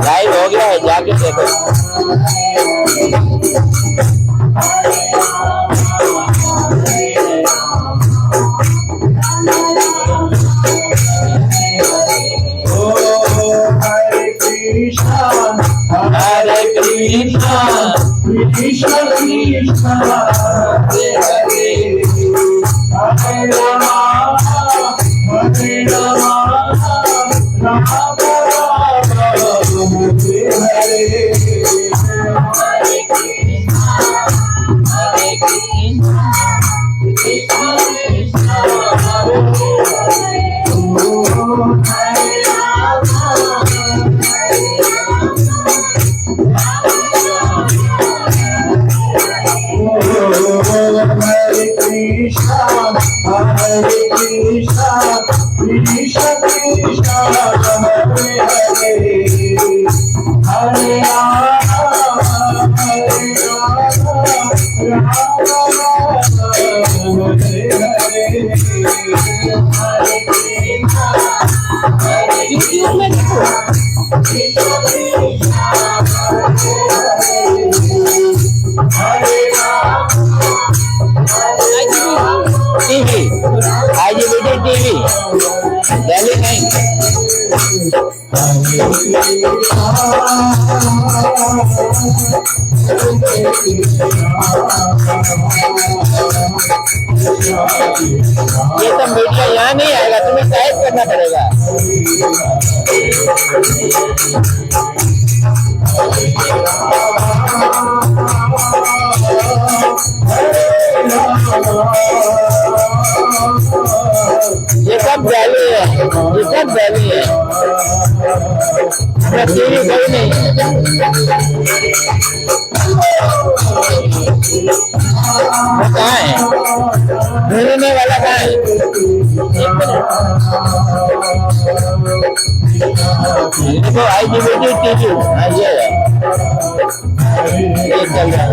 Live हो गया है, जाके देखो। Hare Krishna, Krishna Krishna, Hare Hare, Hare Rama, Hare Rama, Rama Rama, Hare Hare. हरे कृष्णा कृष्ण कृष्ण हरे हरे, हरे Ram Hare Krishna, Hare Krishna, Krishna Krishna, Hare Hare, Hare Rama, Hare Rama, Rama Rama, Hare Hare. YouTube में देखो। TV IGBT TV Delhi नहीं। ये तो media यहाँ नहीं आएगा, तुम्हें type करना पड़ेगा। ये सब जाली है, ये सब जाली है, टीवी कोई नहीं है। कहाँ है ढूंढने वाला, कहाँ है? देखो IGBT टीवी, ये चल रहा है।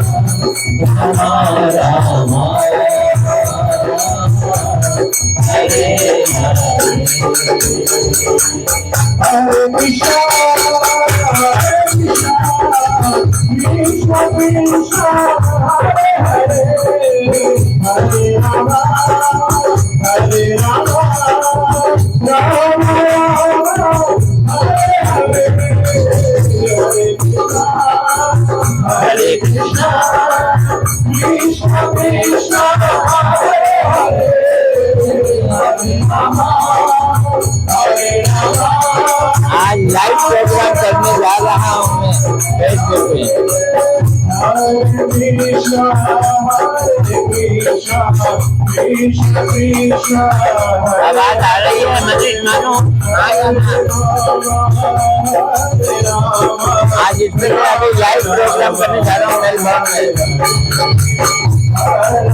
हरे राम राम हरे Hare Krishna, Hare Krishna, Krishna Krishna, Hare Hare, Hare Rama, Hare Rama, Rama Rama, Hare Hare, Hare Krishna, Krishna Krishna, Hare Hare, Hare Rama, Hare Rama. आज लाइव प्रोग्राम करने जा रहा हूँ मैं फेसबुक पे। Hare Krishna, Hare Krishna, Krishna Krishna, आवाज आ रही है, मस्जिद मानो आज इसमें अभी लाइव प्रोग्राम करने जा रहा हूँ मेलबर्न में। Hare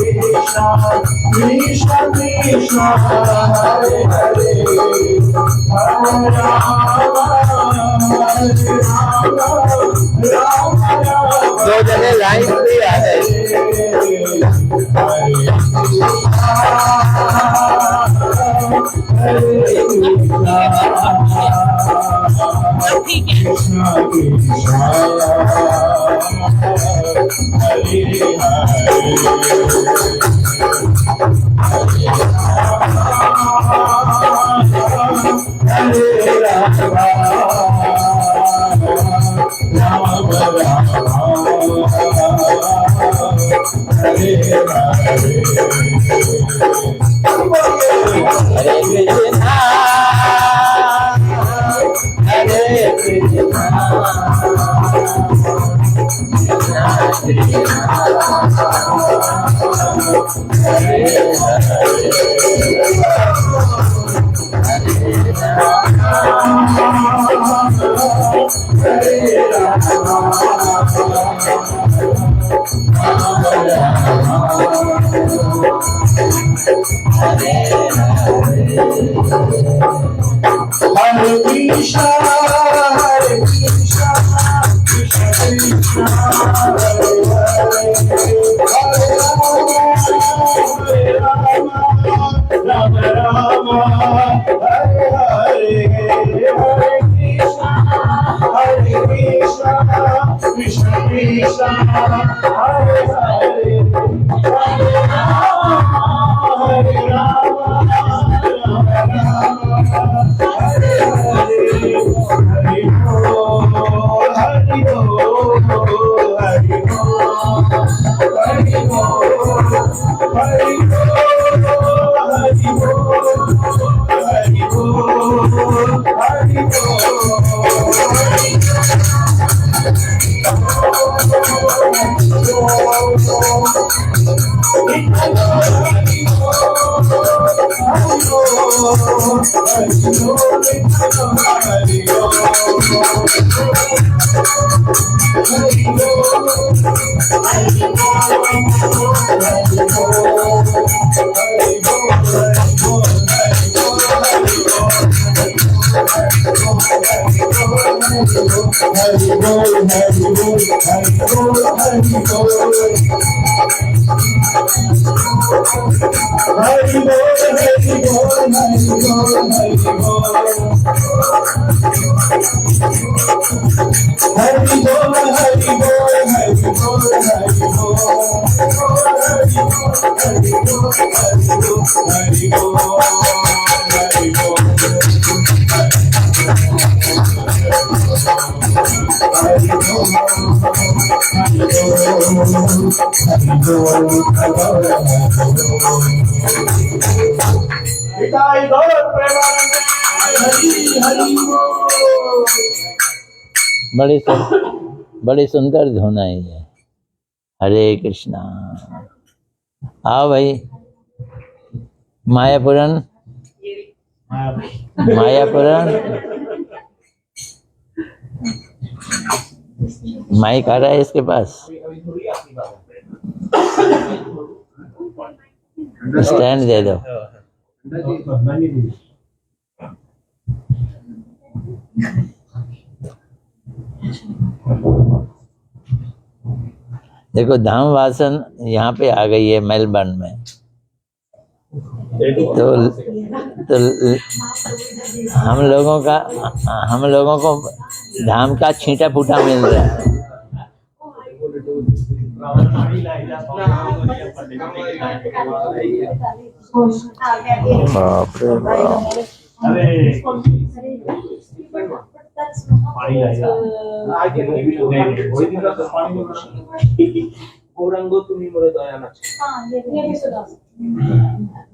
Krishna, Krishna Krishna, Hare Hare, Hare Rama, Hare Rama, Rama Rama. दो जगह लाइव भी आ गए। ठीक है। Hare Krishna, Krishna, Hare Hare, Hare Rama, Hare Rama, Rama Rama, Hare Hare, Hare Bol, Hare Bol, Hare Bol, Hare Bol, Hare बड़ी सुंदर धुन है ये। हरे कृष्णा। आओ भाई, मायापुरन माइक आ रहा है इसके पास, स्टैंड दे दो। देखो धाम वासन यहाँ पे आ गई है मेलबर्न में, तो हम लोगों को धाम का छींटा फूटा मिल रहा है। बाप रे बाप।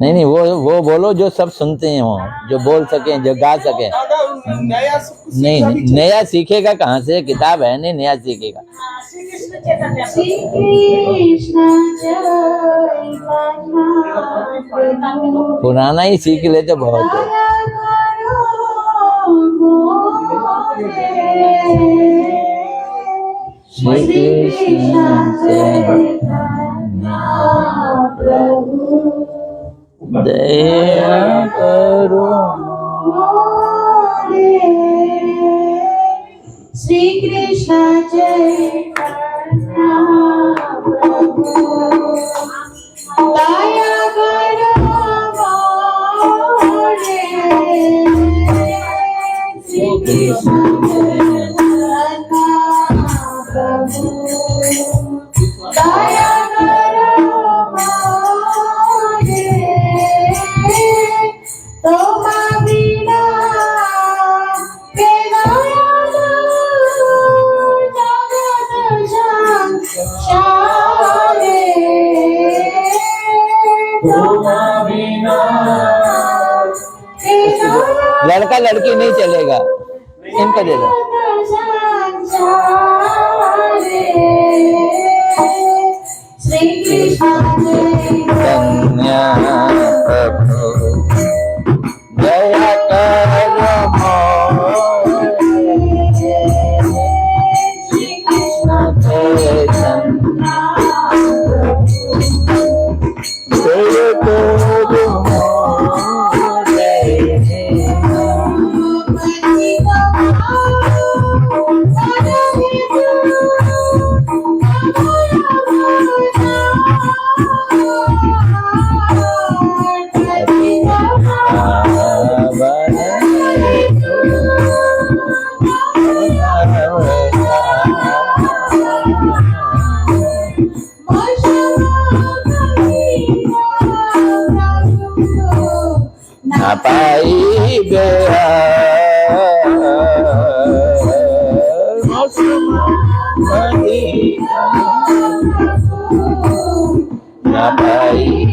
नहीं, वो बोलो जो सब सुनते हैं, वो जो बोल सके, जो गा सके। नहीं, नया सीखेगा कहाँ से? किताब है नहीं, नया सीखेगा। पुराना ही सीख ले तो बहुत है। श्री कृष्ण दया करो, श्री कृष्ण चैतन्य प्रभु दया करो मोरे, श्री कृष्ण चैतन्य प्रभु दया करो मोरे, तोमा बिना के दयालु जगत संसारे, तोमा बिना के दयालु लड़का लड़की नहीं चलेगा, इनका दे दो। श्री कृष्ण चैतन्य प्रभु दया करो मोरे, श्री कृष्ण चैतन्य दया करो मोरे। कोई ना पाई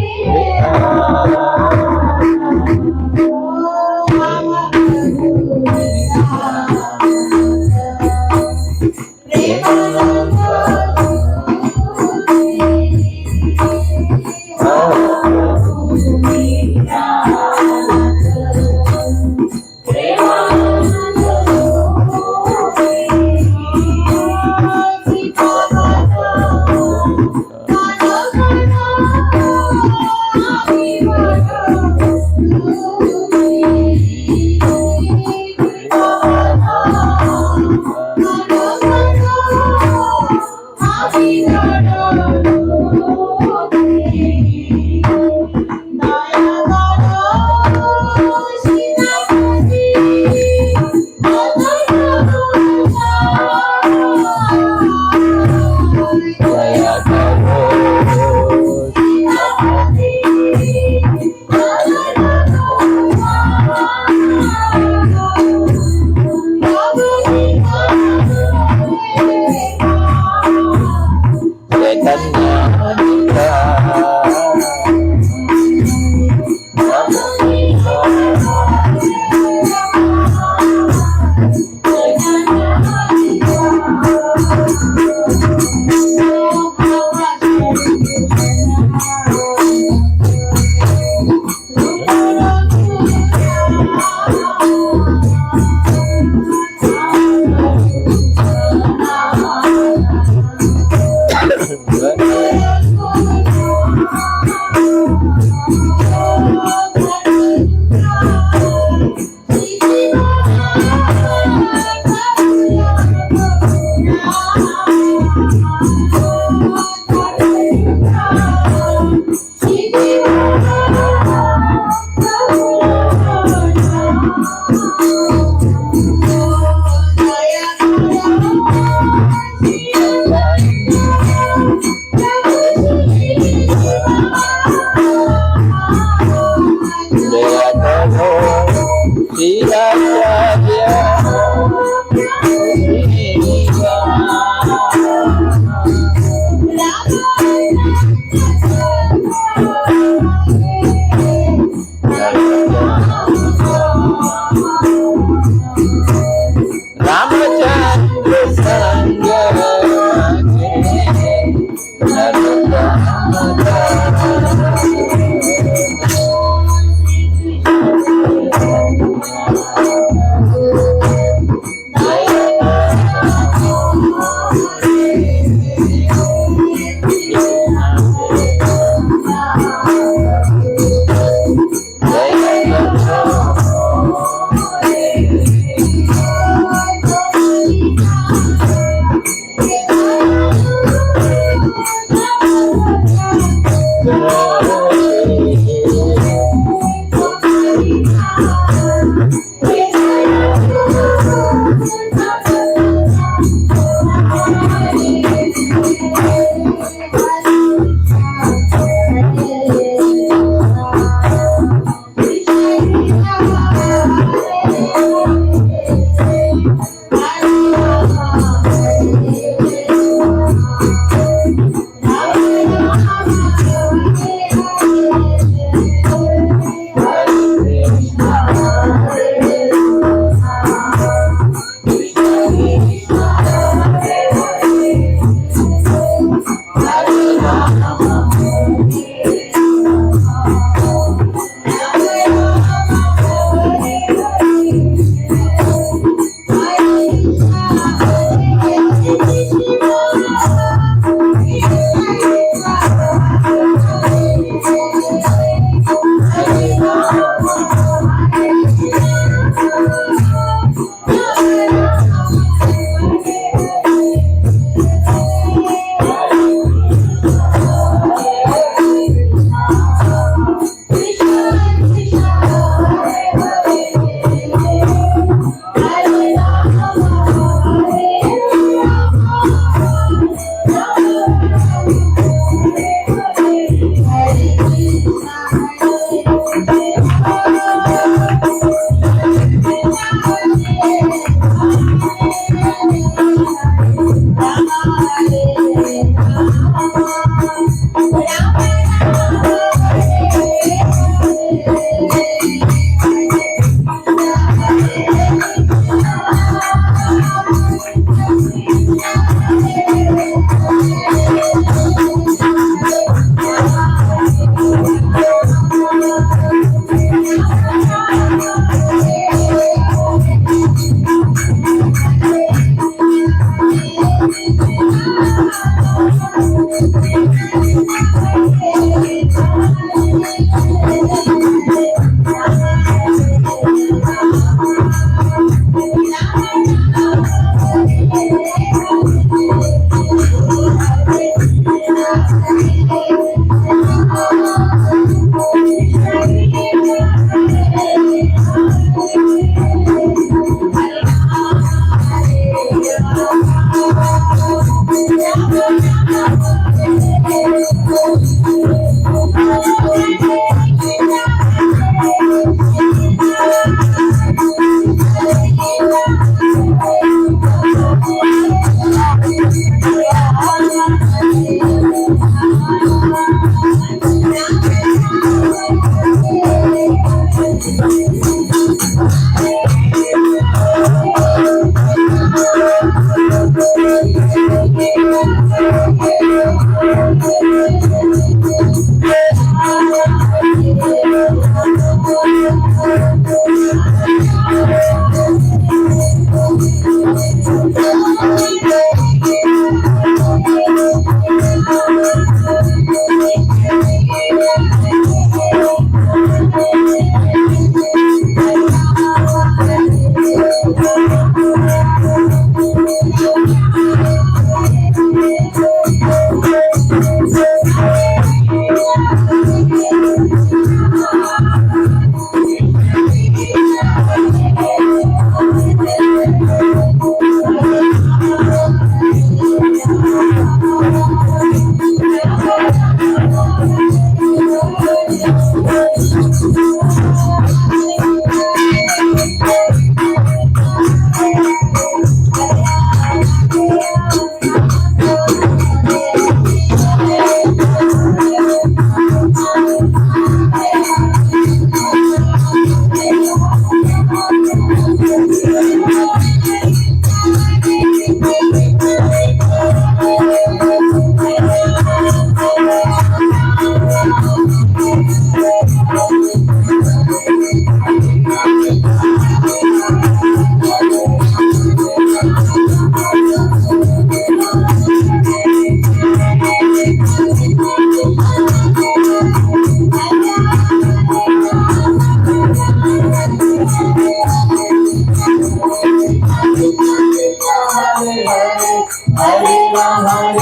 Ram Ram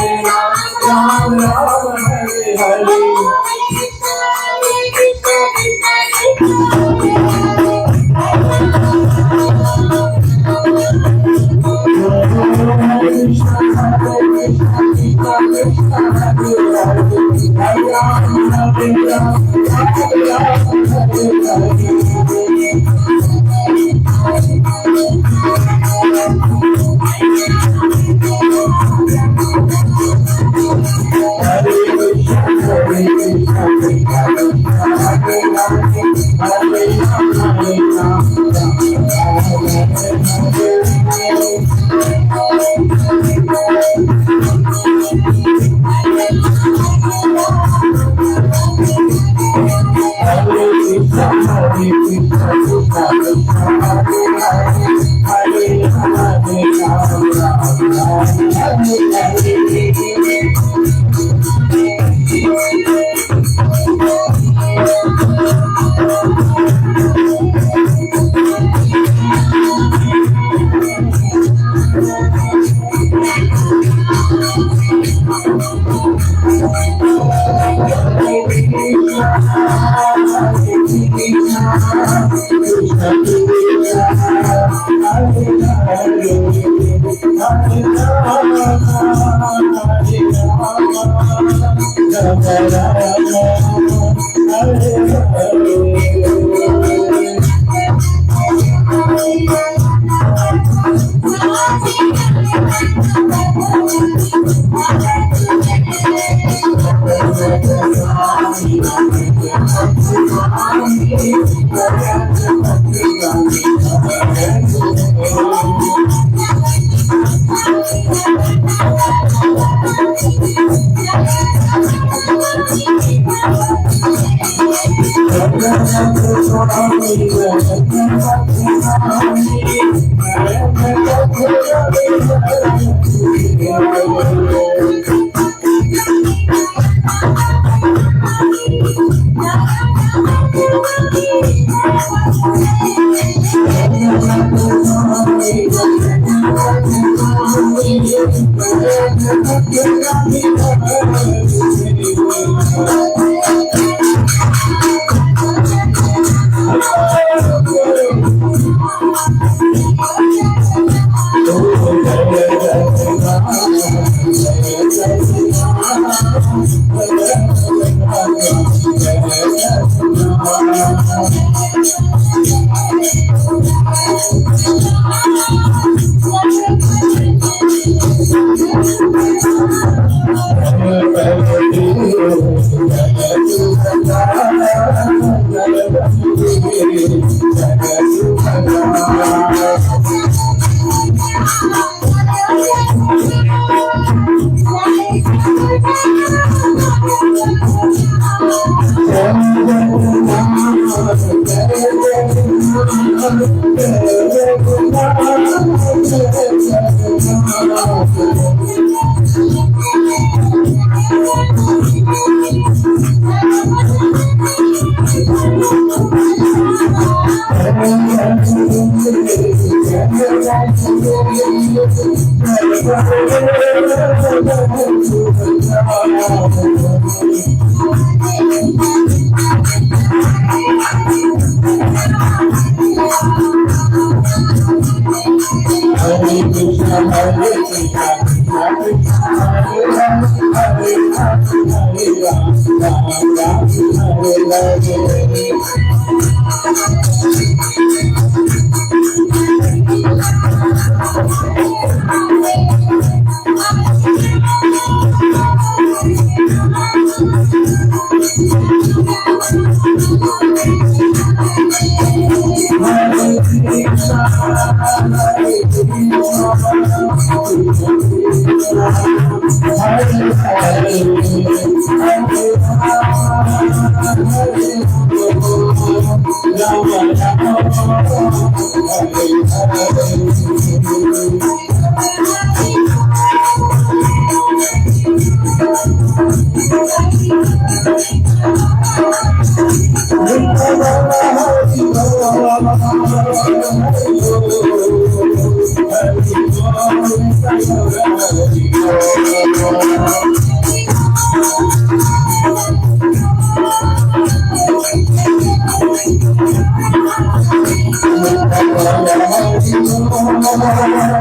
Hare Hare.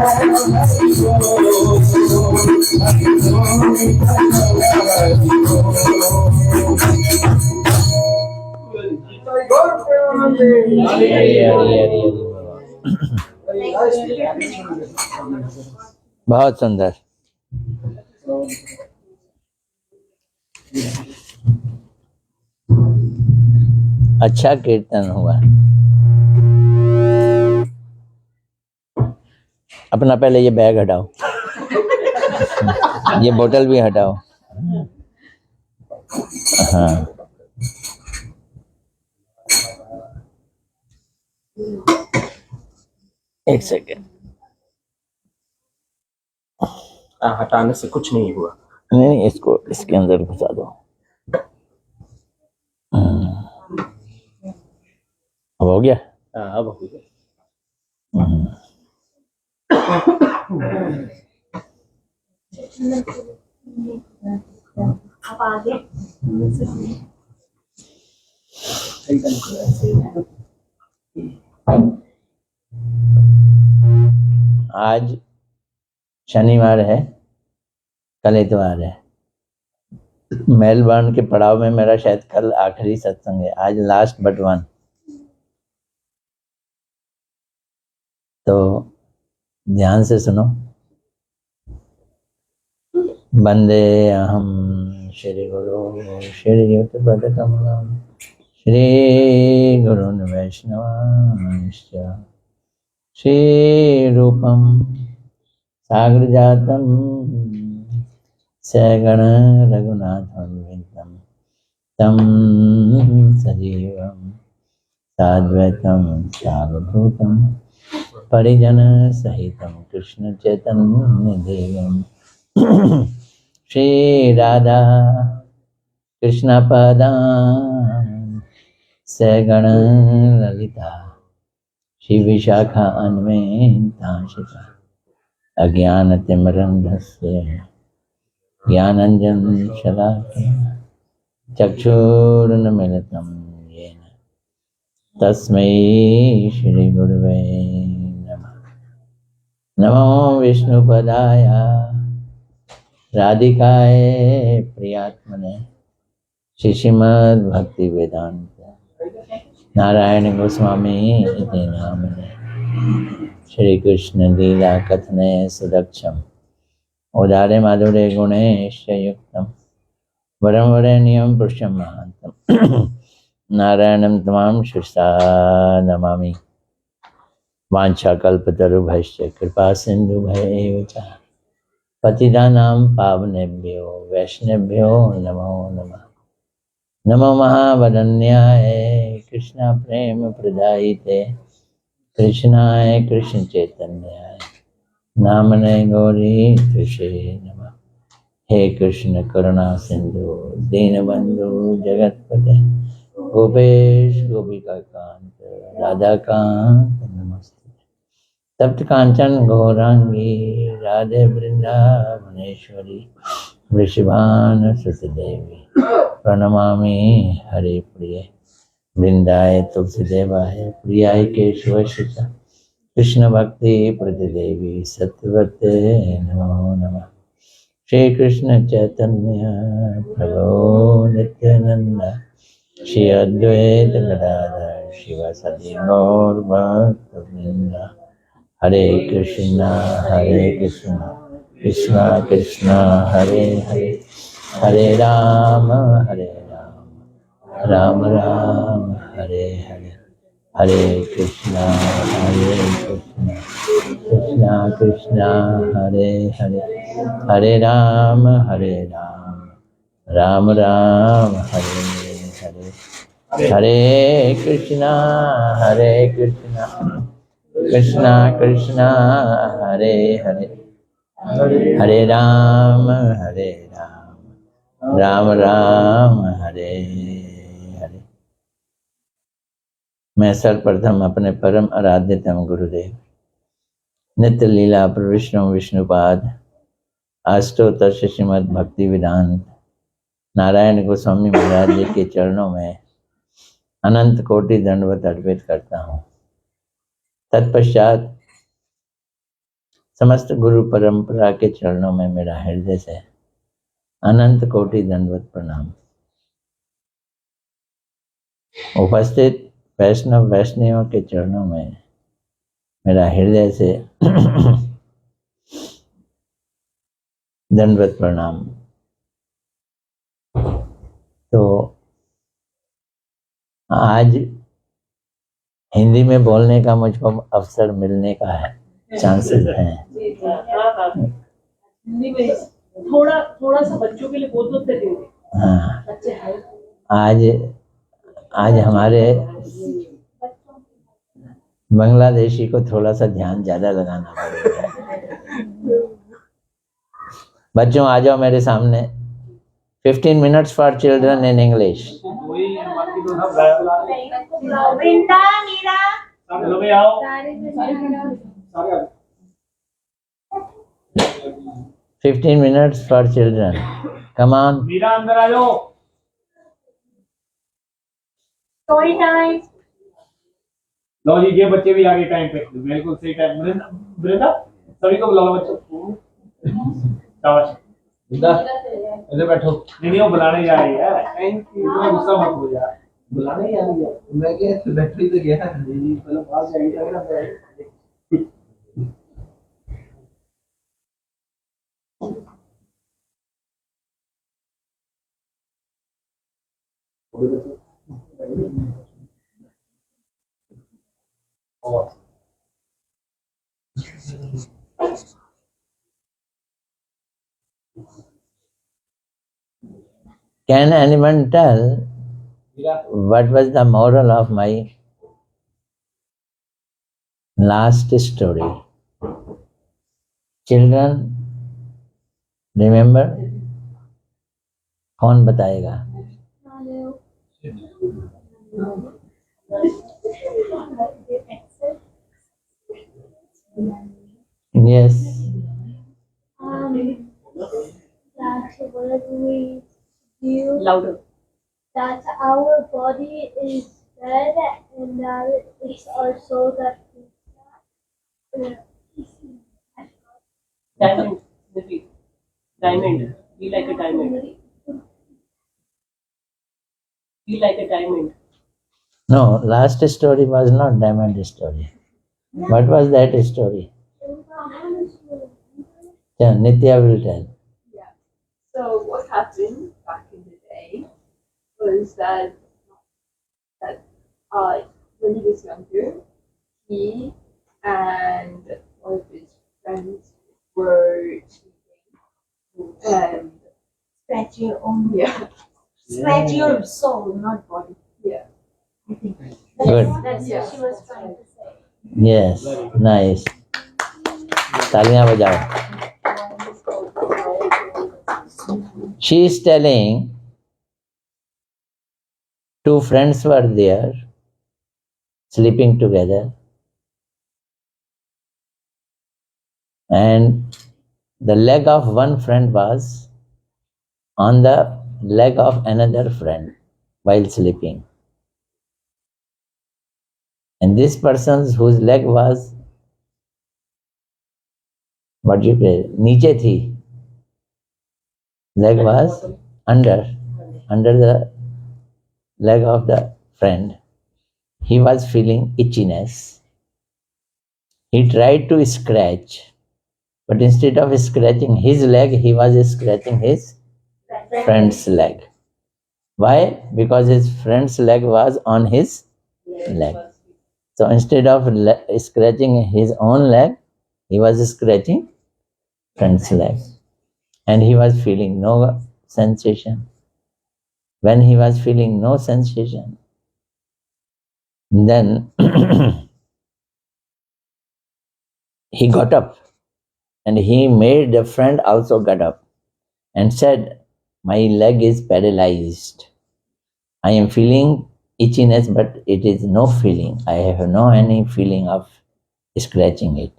Hari Hari Hari Hari बहुत सुंदर। अच्छा कीर्तन हुआ। अपना पहले ये बैग हटाओ, ये बोतल भी हटाओ। हाँ, एक सेकेंड। हटाने से कुछ नहीं हुआ। नहीं, इसको इसके अंदर घुसा दो। अब हो गया। अब हो गया। अब आगे आज शनिवार है, कल इतवार है। मेलबर्न के पड़ाव में मेरा शायद कल आखिरी सत्संग है, आज लास्ट बट वन। तो ध्यान से सुनो। वंदे अहम श्री गुरु श्री युगपदकमलम श्री गुरुन् वैष्णवांश्च श्री रूपम साग्रजातम सगण रघुनाथान्वितं तं सजीवं साद्वैतं सावधूतं परिजन सहितं कृष्ण चैतन्य देवं श्री राधा कृष्ण पदां सगण ललिता श्री विशाखा अन्वेतांशिका अज्ञानतिमिरन्धस्य ज्ञानञ्जन शलाकया चक्षुरुन्मीलितं येन तस्मै श्री गुरुवे नमः। नमो विष्णुपदाय राधिकाय प्रियात्मने श्रीमद् भक्ति वेदांत नारायण गोस्वामी इति नामने श्री कृष्ण लीला कथने सुदक्षम उदारे माधुरे गुणेश युक्तम वरम वरेण्यम पुरुषम महांतम नारायणं तमाम शिरसा नमामि। वाञ्छाकल्पतरुभ्यश्च कृपा सिन्धुभ्यैव च पतितानां पावनेभ्यो वैष्णवेभ्यो नमो नमः। नमो महावदन्याय कृष्ण प्रेम प्रदायिते कृष्णाय कृष्ण चैतन्याय नामने गौरी तुषे नमः। हे कृष्ण करुणा सिंधु दीनबंधु जगतपते गोपेश गोपिका कांत राधा कांत नमस्ते। तप्त कांचन गौरांगी राधे वृंदावनेश्वरी वृषभानुसुते देवी प्रणमामि हरि प्रिय वृंदाय तुलसीदेवाय प्रियाय केशवश्च कृष्ण भक्ति प्रतिदेवी सत्यवते नमो नमः। श्री कृष्ण चैतन्य प्रभु नित्यानंद श्री अद्वैत गदाधर शिवासादि गौर भक्तवृंद हरे कृष्णा कृष्णा कृष्णा हरे हरे हरे राम राम राम हरे हरे हरे कृष्णा कृष्णा कृष्णा हरे हरे हरे राम राम राम हरे हरे हरे कृष्णा कृष्णा कृष्णा हरे हरे हरे राम राम राम हरे हरे। मैं सर्वप्रथम अपने परम आराध्यतम गुरुदेव नित्य लीला पर विष्णुपाद अष्टोत्तर श्रीमद् भक्ति वेदांत नारायण गोस्वामी महाराज जी के चरणों में अनंत कोटि दंडवत अर्पित करता हूँ। तत्पश्चात समस्त गुरु परंपरा के चरणों में मेरा हृदय से अनंत कोटि दंडवत प्रणाम। उपस्थित वैष्णव वैष्णवियों के चरणों में मेरा हृदय से दंडवत प्रणाम। तो आज हिंदी में बोलने का मुझको अवसर मिलने का है, चांसेस हैं। हिंदी में थोड़ा सा बच्चों के लिए बोल दो देंगे। हाँ, बच्चे हैं। आज हमारे बांग्लादेशी को थोड़ा सा ध्यान ज्यादा लगाना पड़ेगा। बच्चों आ जाओ मेरे सामने। 15 minutes for children in English. Vrinda Meera 15 minutes for children. Come on. Meera अंदर आ जाओ। Story time. लो जी, ये बच्चे भी आ गए टाइम पे, बिल्कुल सही टाइम। वृंदा सभी को बुला लो बच्चों। शाबाश इधर बैठो। नहीं वो बुलाने जा रही है। Thank you. इतना गुस्सा मत हो यार, बुलाने ही आ रही है। मैं क्या बैटरी तो गया जी, पहले बाहर जाएगी अगर Can anyone tell what was the moral of my last story? Children, remember? कौन बताएगा? Yes. That's what we do. Louder. That our body is dead, and that it's also that. Diamond. Repeat. Diamond. Be like a diamond. Be like a diamond. No, last story was not diamond story. What was that story? Yeah, Nitya will tell. Yeah. So what happened back in the day was that when he was younger, he and one of his friends were sleeping, and Scratch your own. yeah, Scratch your soul, not body. yeah. Good. That's Yeah. what she was trying to say. Yes, nice. तालियां बजाओ. She is telling two friends were there sleeping together, and the leg of one friend was on the leg of another friend while sleeping. And this person's whose leg was, what do you say, नीचे थी, leg was under the leg of the friend. He was feeling itchiness. He tried to scratch, but instead of scratching his leg, he was scratching his friend's leg. Why? Because his friend's leg was on his leg. So instead of scratching his own leg, he was scratching friend's leg. And he was feeling no sensation. When he was feeling no sensation, then he got up and he made the friend also get up and said, "My leg is paralyzed. I am feeling itchiness, but it is no feeling. I have no any feeling of scratching it."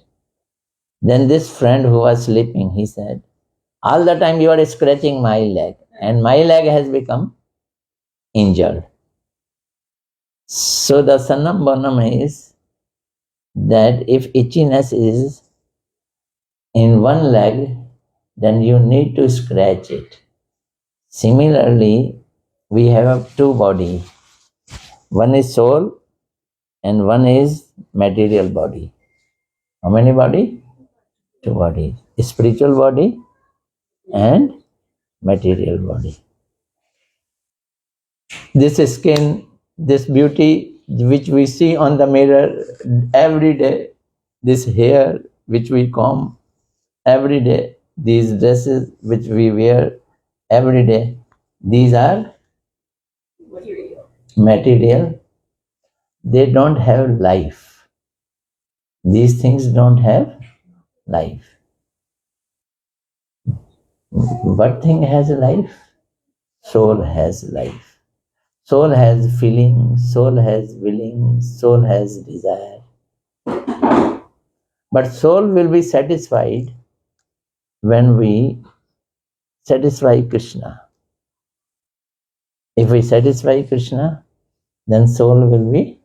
Then this friend who was sleeping, he said, "All the time you are scratching my leg, and my leg has become injured." So the Sannam Bonam is that if itchiness is in one leg, then you need to scratch it. Similarly, we have two bodies. One is soul and one is material body. How many body? Two bodies. Spiritual body and material body. This skin, this beauty which we see on the mirror every day, this hair which we comb every day, these dresses which we wear every day, these are material. They don't have life. These things don't have life. What thing has life? Soul has life. Soul has feeling, soul has willing, soul has desire. But soul will be satisfied when we satisfy Krishna. If we satisfy Krishna, then soul will be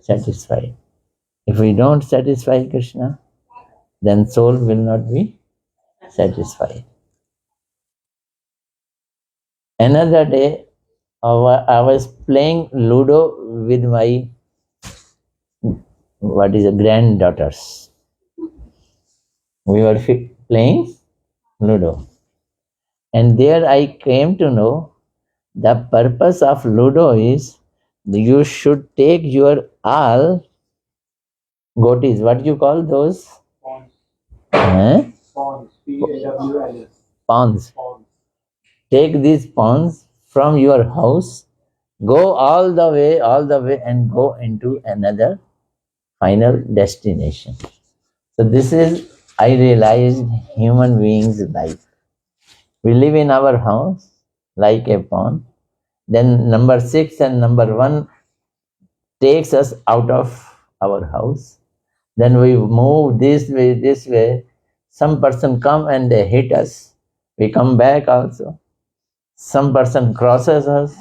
satisfied. If we don't satisfy Krishna, then soul will not be satisfied. Another day, I was playing Ludo with my granddaughters. We were playing Ludo. And there I came to know the purpose of Ludo is you should take your all goatees. What you call those? Pawns. Huh? Pawns. P-A-W-N-S. Pawns. Pawns. Take these pawns from your house, go all the way and go into another final destination. So this is, I realized, human beings' life. We live in our house like a pawn. Then number 6 and number 1 takes us out of our house. Then we move this way. Some person come and they hit us. We come back also. Some person crosses us.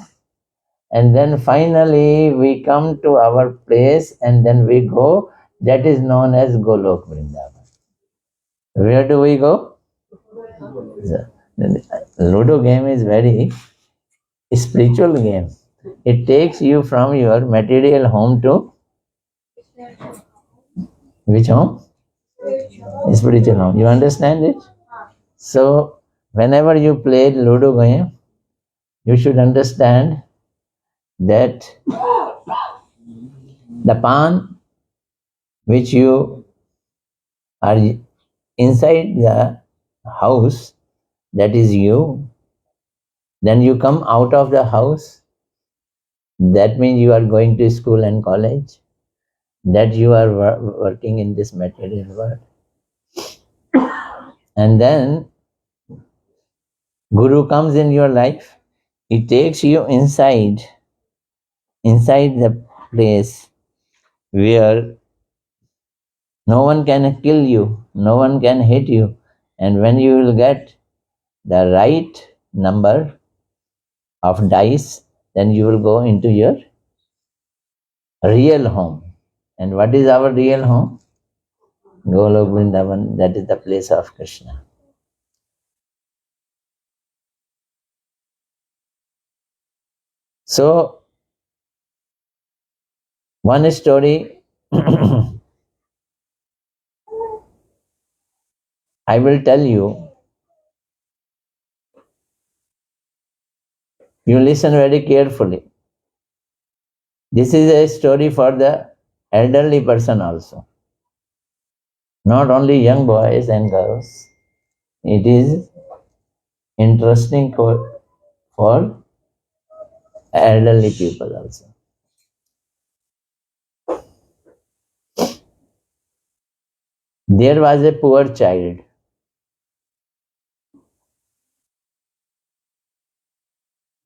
And then finally we come to our place and then we go. That is known as Golok Vrindavan. Where do we go? The Ludo game is very spiritual game. It takes you from your material home to which home? Spiritual home. You understand it? So whenever you play Ludo game, you should understand that the pawn which you are inside the house, that is you. Then you come out of the house, that means you are going to school and college, that you are working in this material world. And then Guru comes in your life, he takes you inside the place where no one can kill you, no one can hit you. And when you will get the right number of dice, then you will go into your real home. And what is our real home? Golok Vrindavan, that is the place of Krishna. So, one story I will tell you. You listen very carefully. This is a story for the elderly person also. Not only young boys and girls. It is interesting for elderly people also. There was a poor child.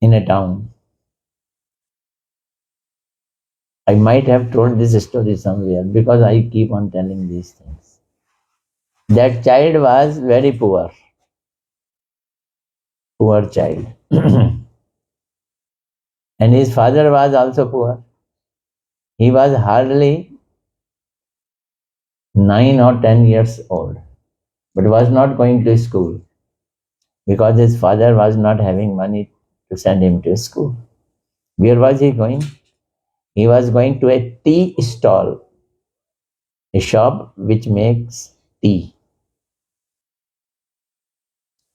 In a town. I might have told this story somewhere because I keep on telling these things. That child was very poor. Poor child. And his father was also poor. He was hardly 9 or 10 years old. but was not going to school because his father was not having money to send him to school. Where was he going? He was going to a tea stall, a shop which makes tea.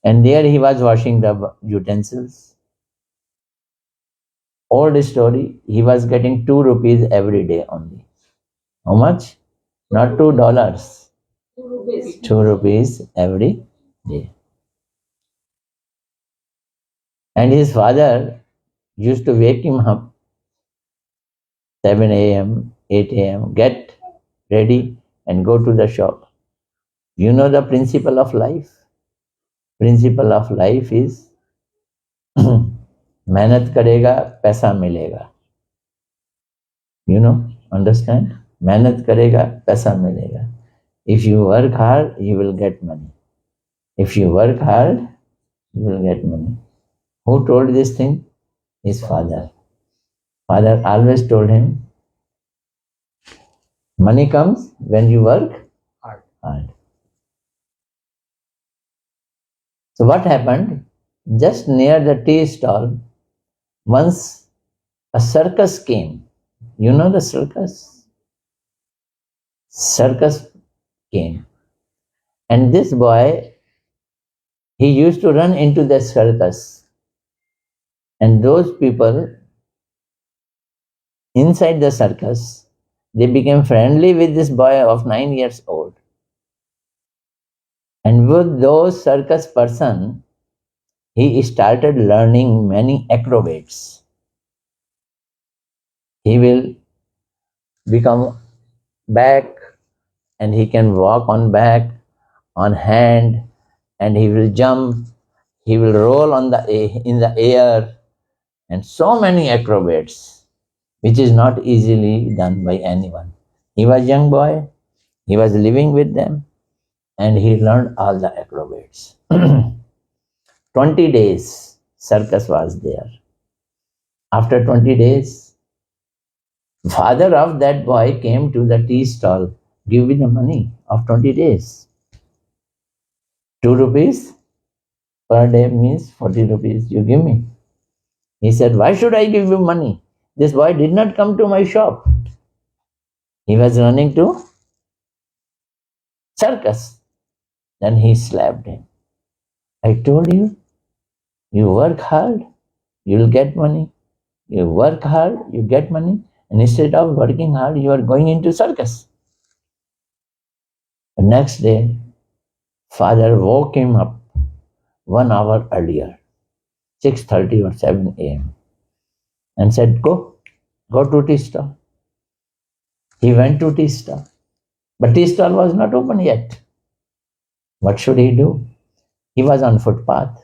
And there he was washing the utensils. Old story, he was getting 2 rupees every day only. How much? Not $2. 2 rupees every day. And his father used to wake him up 7 a.m., 8 a.m., get ready and go to the shop. You know the principle of life? Principle of life is मेहनत करेगा पैसा मिलेगा. You know, understand? मेहनत करेगा पैसा मिलेगा. If you work hard, you will get money. If you work hard, you will get money. Who told this thing? His father. Father always told him, money comes when you work hard. So what happened? Just near the tea stall, once a circus came. You know the circus? Circus came. And this boy, he used to run into the circus. And those people inside the circus, they became friendly with this boy of 9 years old. And with those circus person, he started learning many acrobats. He will become back and he can walk on back, on hand, and he will jump, he will roll in the air, and so many acrobats, which is not easily done by anyone. He was a young boy, he was living with them, and he learned all the acrobats. 20 days circus was there. After 20 days, father of that boy came to the tea stall. Give me the money of 20 days. 2 rupees per day means 40 rupees you give me. He said, why should I give you money? This boy did not come to my shop. He was running to circus. Then he slapped him. I told you, you work hard, you will get money. You work hard, you get money. And instead of working hard, you are going into circus. The next day, father woke him up 1 hour earlier, 6:30 or 7 a.m. and said, go to tea stall. He went to tea stall. But tea stall was not open yet. What should he do? He was on footpath.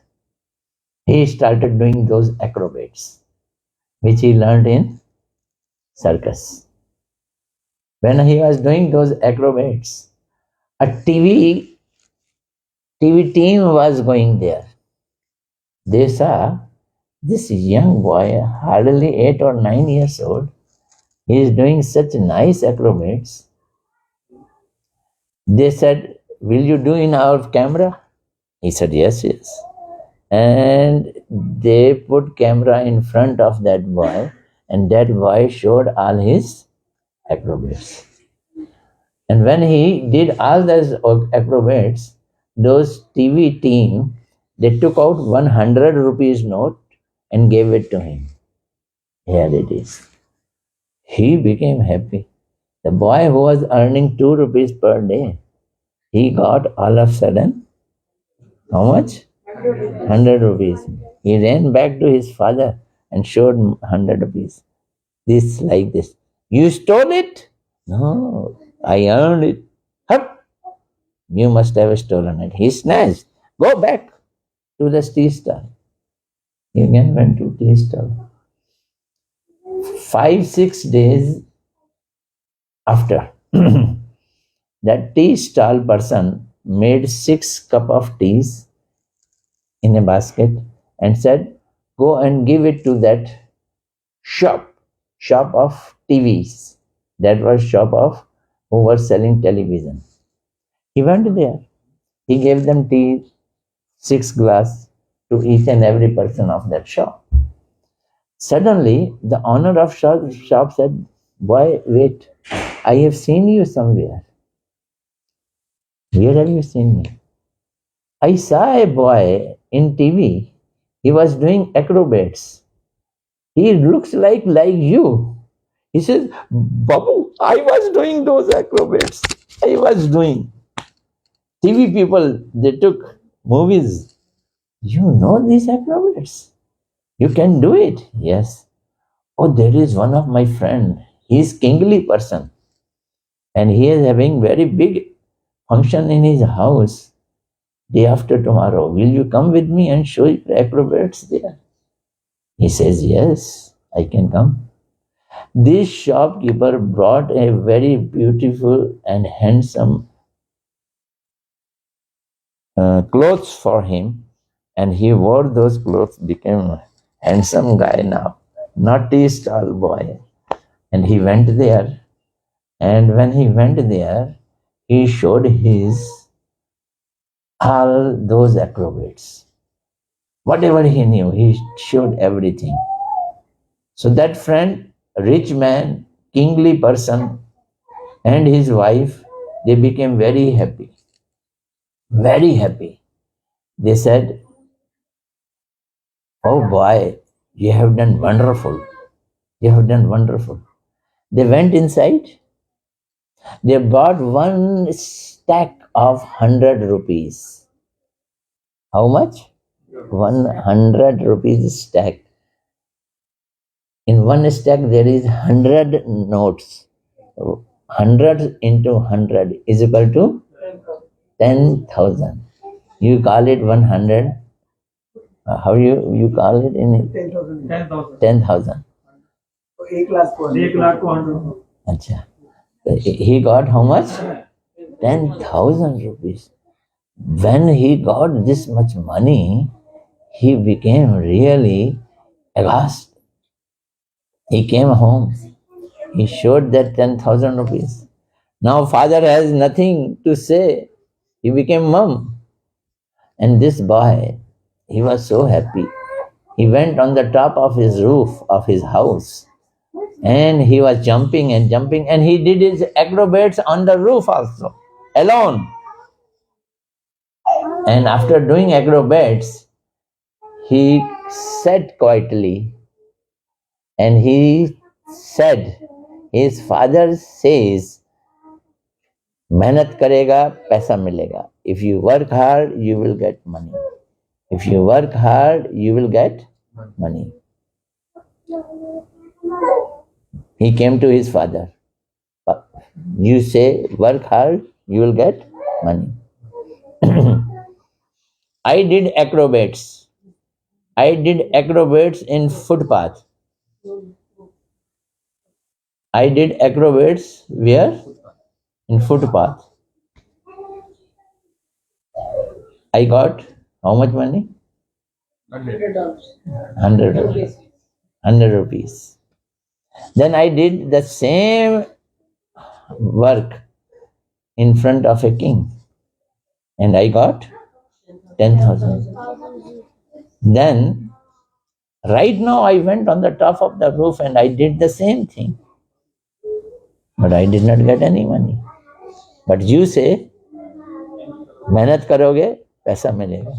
He started doing those acrobats, which he learned in circus. When he was doing those acrobats, a TV team was going there. They saw this young boy, hardly 8 or 9 years old. He is doing such nice acrobats. They said, will you do in our camera? He said, yes. And they put camera in front of that boy, and that boy showed all his acrobats. And when he did all those acrobats, those TV team, they took out 100 rupees note and gave it to him. Here it is. He became happy. The boy who was earning 2 rupees per day, he got all of a sudden, how much? 100 rupees. He ran back to his father and showed 100 rupees. This like this. You stole it? No, I earned it. Hup! You must have stolen it. He snatched. Go back to the tea stall. He again went to tea stall. 5-6 days after, that tea stall person made 6 cups of teas in a basket and said, go and give it to that shop of TVs. That was shop of who was selling television. He went there. He gave them tea, 6 glass to each and every person of that shop. Suddenly, the owner of shop said, "Boy, wait, I have seen you somewhere. Where have you seen me?" "I saw a boy in TV. He was doing acrobats. He looks like you." He says, "Babu, I was doing those acrobats. I was doing." TV people, they took movies. "You know these acrobats? You can do it." "Yes." "Oh, there is one of my friend. He is kingly person and he is having very big function in his house day after tomorrow. Will you come with me and show you acrobats there?" He says, "Yes, I can come." This shopkeeper brought a very beautiful and handsome clothes for him, and he wore those clothes, became a handsome guy now, not a tall boy. And he went there, and when he went there, he showed his all those acrobats. Whatever he knew, he showed everything. So that friend, rich man, kingly person, and his wife, they became very happy. Very happy. They said, "Oh boy, you have done wonderful. You have done wonderful." They went inside. They bought one stack of 100 rupees. How much? 100 rupees stack. In one stack there is 100 notes. 100 into 100 is equal to 10,000. You call it 100. How you call it in 10,000. 10,000? 1,00,000 को 100. Acha. He got how much? 10,000 rupees. When he got this much money, he became really aghast. He came home. He showed that 10,000 rupees. Now father has nothing to say. He became mum. And this boy, he was so happy. He went on the top of his roof of his house and he was jumping and jumping, and he did his acrobats on the roof also, alone. And after doing acrobats, he sat quietly and he said, his father says, "मेहनत करेगा पैसा मिलेगा. If you work hard, you will get money. If you work hard, you will get money." He came to his father. "You say work hard, you will get money." I did acrobats. I did acrobats in footpath. I did acrobats where? In footpath. I got how much money? 100 rupees. 100 rupees. Then I did the same work in front of a king and I got 10,000. Then right now I went on the top of the roof and I did the same thing. But I did not get any money. But you say, मेहनत करोगे पैसा मिलेगा.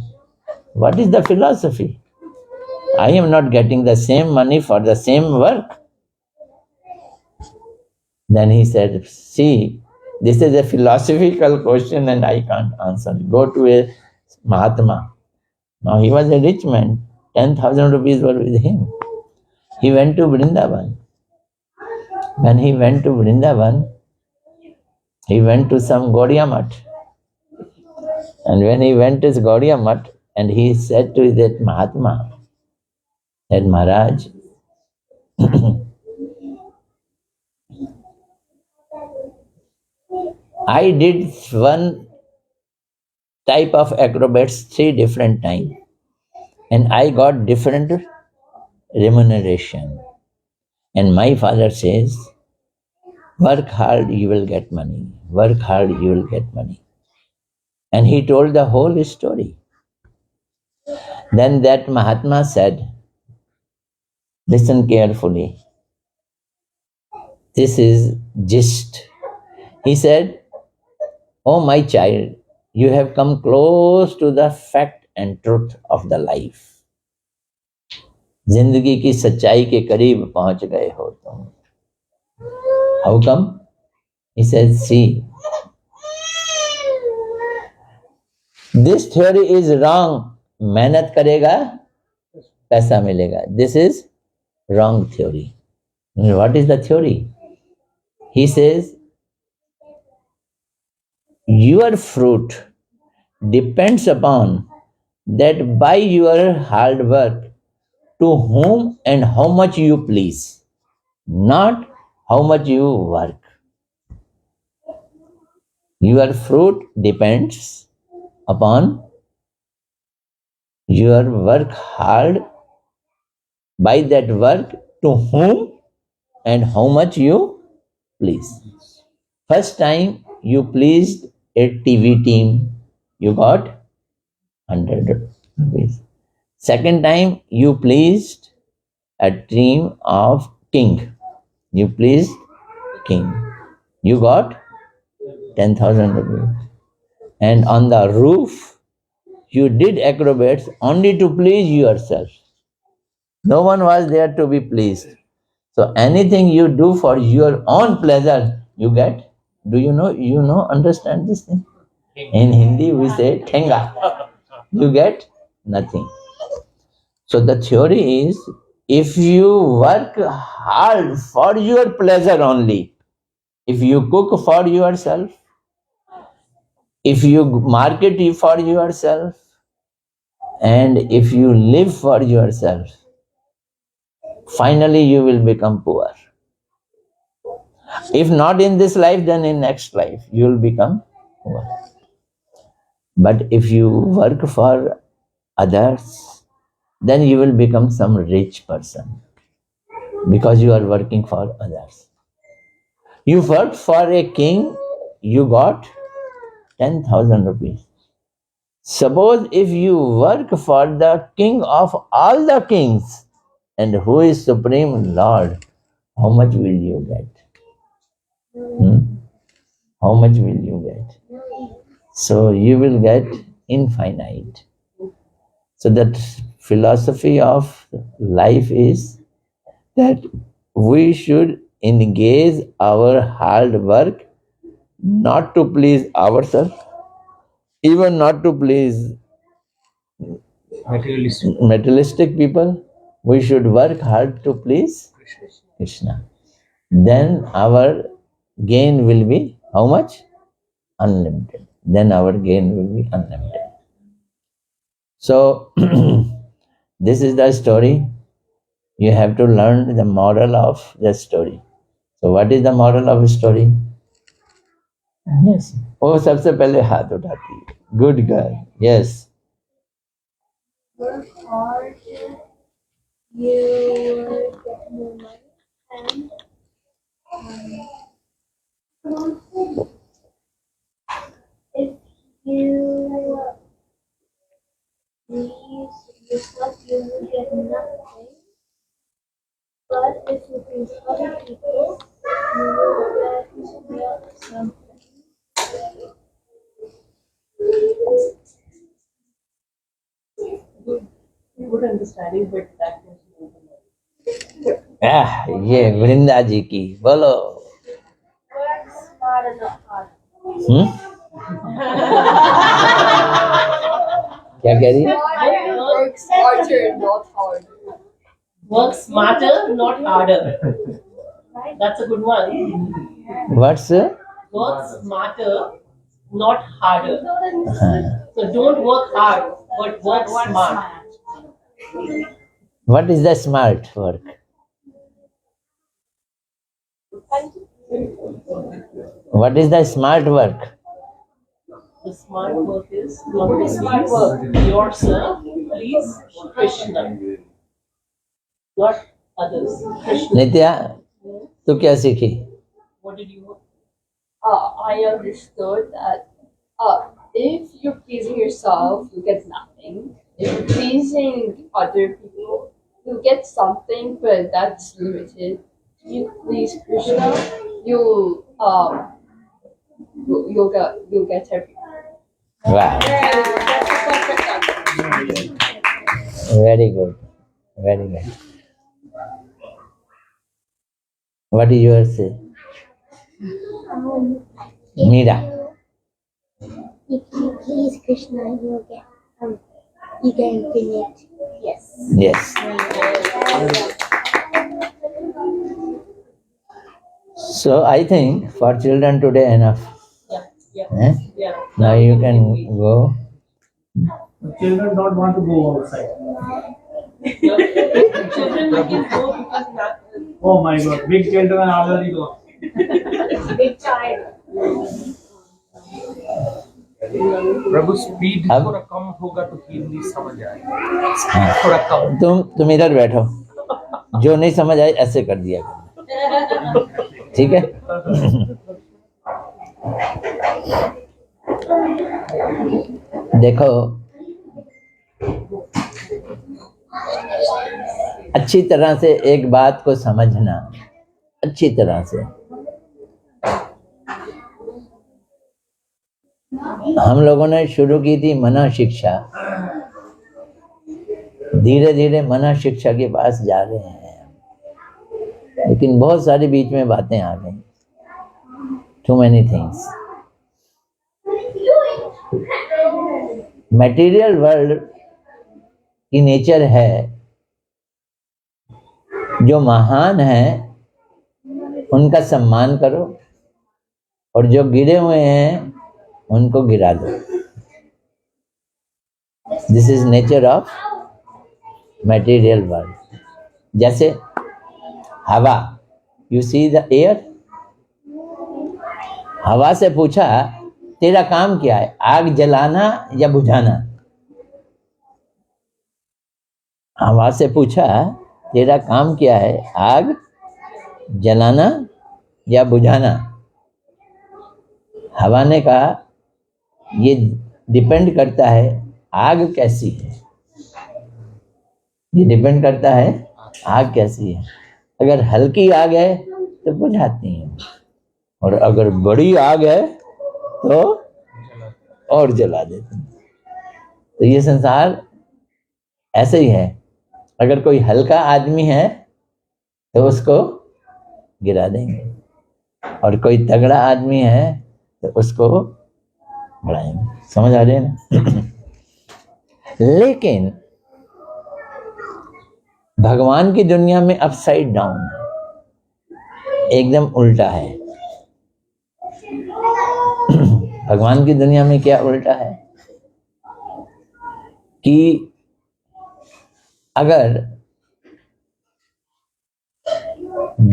What is the philosophy? I am not getting the same money for the same work. Then he said, "See, this is a philosophical question and I can't answer. Go to a Mahatma." Now he was a rich man. 10,000 rupees were with him. He went to Vrindavan. When he went to Vrindavan, he went to some Gaudiya Math. And when he went to Gaudiya Math, and he said to that Mahatma, that Maharaj, I did one type of acrobats 3 different times and I got different remuneration. And my father says, work hard, you will get money. Work hard, you will get money. And he told the whole story. Then that Mahatma said, listen carefully. This is gist. He said, oh my child, you have come close to the fact and truth of the life. जिंदगी की सच्चाई के करीब पहुंच गए हो तुम. How come? He said, see, this theory is wrong. मेहनत करेगा पैसा मिलेगा. This is wrong theory. What is the theory? He says, your fruit depends upon that by your hard work to whom and how much you please, not how much you work. Your fruit depends upon your work hard, by that work to whom and how much you please. First time you pleased a TV team, you got 100 rupees. Second time you pleased a team of king. You pleased king. You got 10,000 rupees. And on the roof, you did acrobats only to please yourself. No one was there to be pleased. So anything you do for your own pleasure, you get. Do you know, understand this thing? In Hindi we say thenga. You get nothing. So the theory is, if you work hard for your pleasure only, if you cook for yourself, if you market for yourself, and if you live for yourself, finally you will become poor. If not in this life, then in next life you will become poor. But if you work for others, then you will become some rich person, because you are working for others. You worked for a king, you got 10,000 rupees. Suppose if you work for the king of all the kings, and who is Supreme Lord, how much will you get? How much will you get? So you will get infinite. So that philosophy of life is that we should engage our hard work not to please ourselves, even not to please materialistic people. We should work hard to please Krishna. Then our gain will be how much? Unlimited. Then our gain will be unlimited. So this is the story. You have to learn the moral of the story. So what is the moral of the story? Yes. वो सबसे पहले हाथ उठाती है. Good girl. Yes. Work hard, you will get more money, and if you please yourself, you will get nothing. But if you please other people, you will get something. Good understanding, but that was ये वृंदा जी की बोलो. Work smarter, not harder. क्या कह रही है? Work smarter, not harder. work smarter, not harder. That's a good one. What's Work smarter, not harder. So don't work hard, but work smart. what is the smart work? What is the smart work? The smart work is not to please yourself, please Krishna, not others. Krishna. नित्या तू क्या सीखी? What did you? I understood that if you're pleasing yourself, you get nothing. If you're pleasing other people, you get something, but that's limited. If you please Krishna, you'll get everything. Wow, That's a perfect answer. very good, very good. What do you say, Meera? If you please Krishna, you get infinite. Yes. Yes. So I think for children today enough. Yeah. Eh? Yeah. Now you can go. Children don't want to go outside. Children we can go because not. Oh my God, big children are already gone. Big child. Prabhu speed अब- थोड़ा कम होगा तो फिर नहीं समझ आएगा, हाँ, थोड़ा कम। तुम इधर बैठो, जो नहीं समझ आए ऐसे कर दिया करो, ठीक है? देखो, अच्छी तरह से एक बात को समझना, अच्छी तरह से। हम लोगों ने शुरू की थी मना शिक्षा, धीरे धीरे मना शिक्षा के पास जा रहे हैं, लेकिन बहुत सारी बीच में बातें आ गई, too many things. Material world की नेचर है, जो महान है उनका सम्मान करो और जो गिरे हुए हैं उनको गिरा दो। This is nature of material world. जैसे हवा, यू सी द एयर, हवा से पूछा तेरा काम क्या है, आग जलाना या बुझाना? हवा से पूछा तेरा काम क्या है, आग जलाना या बुझाना? हवा ने कहा ये डिपेंड करता है आग कैसी है, ये डिपेंड करता है आग कैसी है। अगर हल्की आग है तो बुझाती है, और अगर बड़ी आग है तो और जला देते हैं। तो ये संसार ऐसे ही है, अगर कोई हल्का आदमी है तो उसको गिरा देंगे, और कोई तगड़ा आदमी है तो उसको बढ़ाएंगे। समझ आ रही है ना? लेकिन भगवान की दुनिया में अपसाइड डाउन है, एकदम उल्टा है। भगवान की दुनिया में क्या उल्टा है कि अगर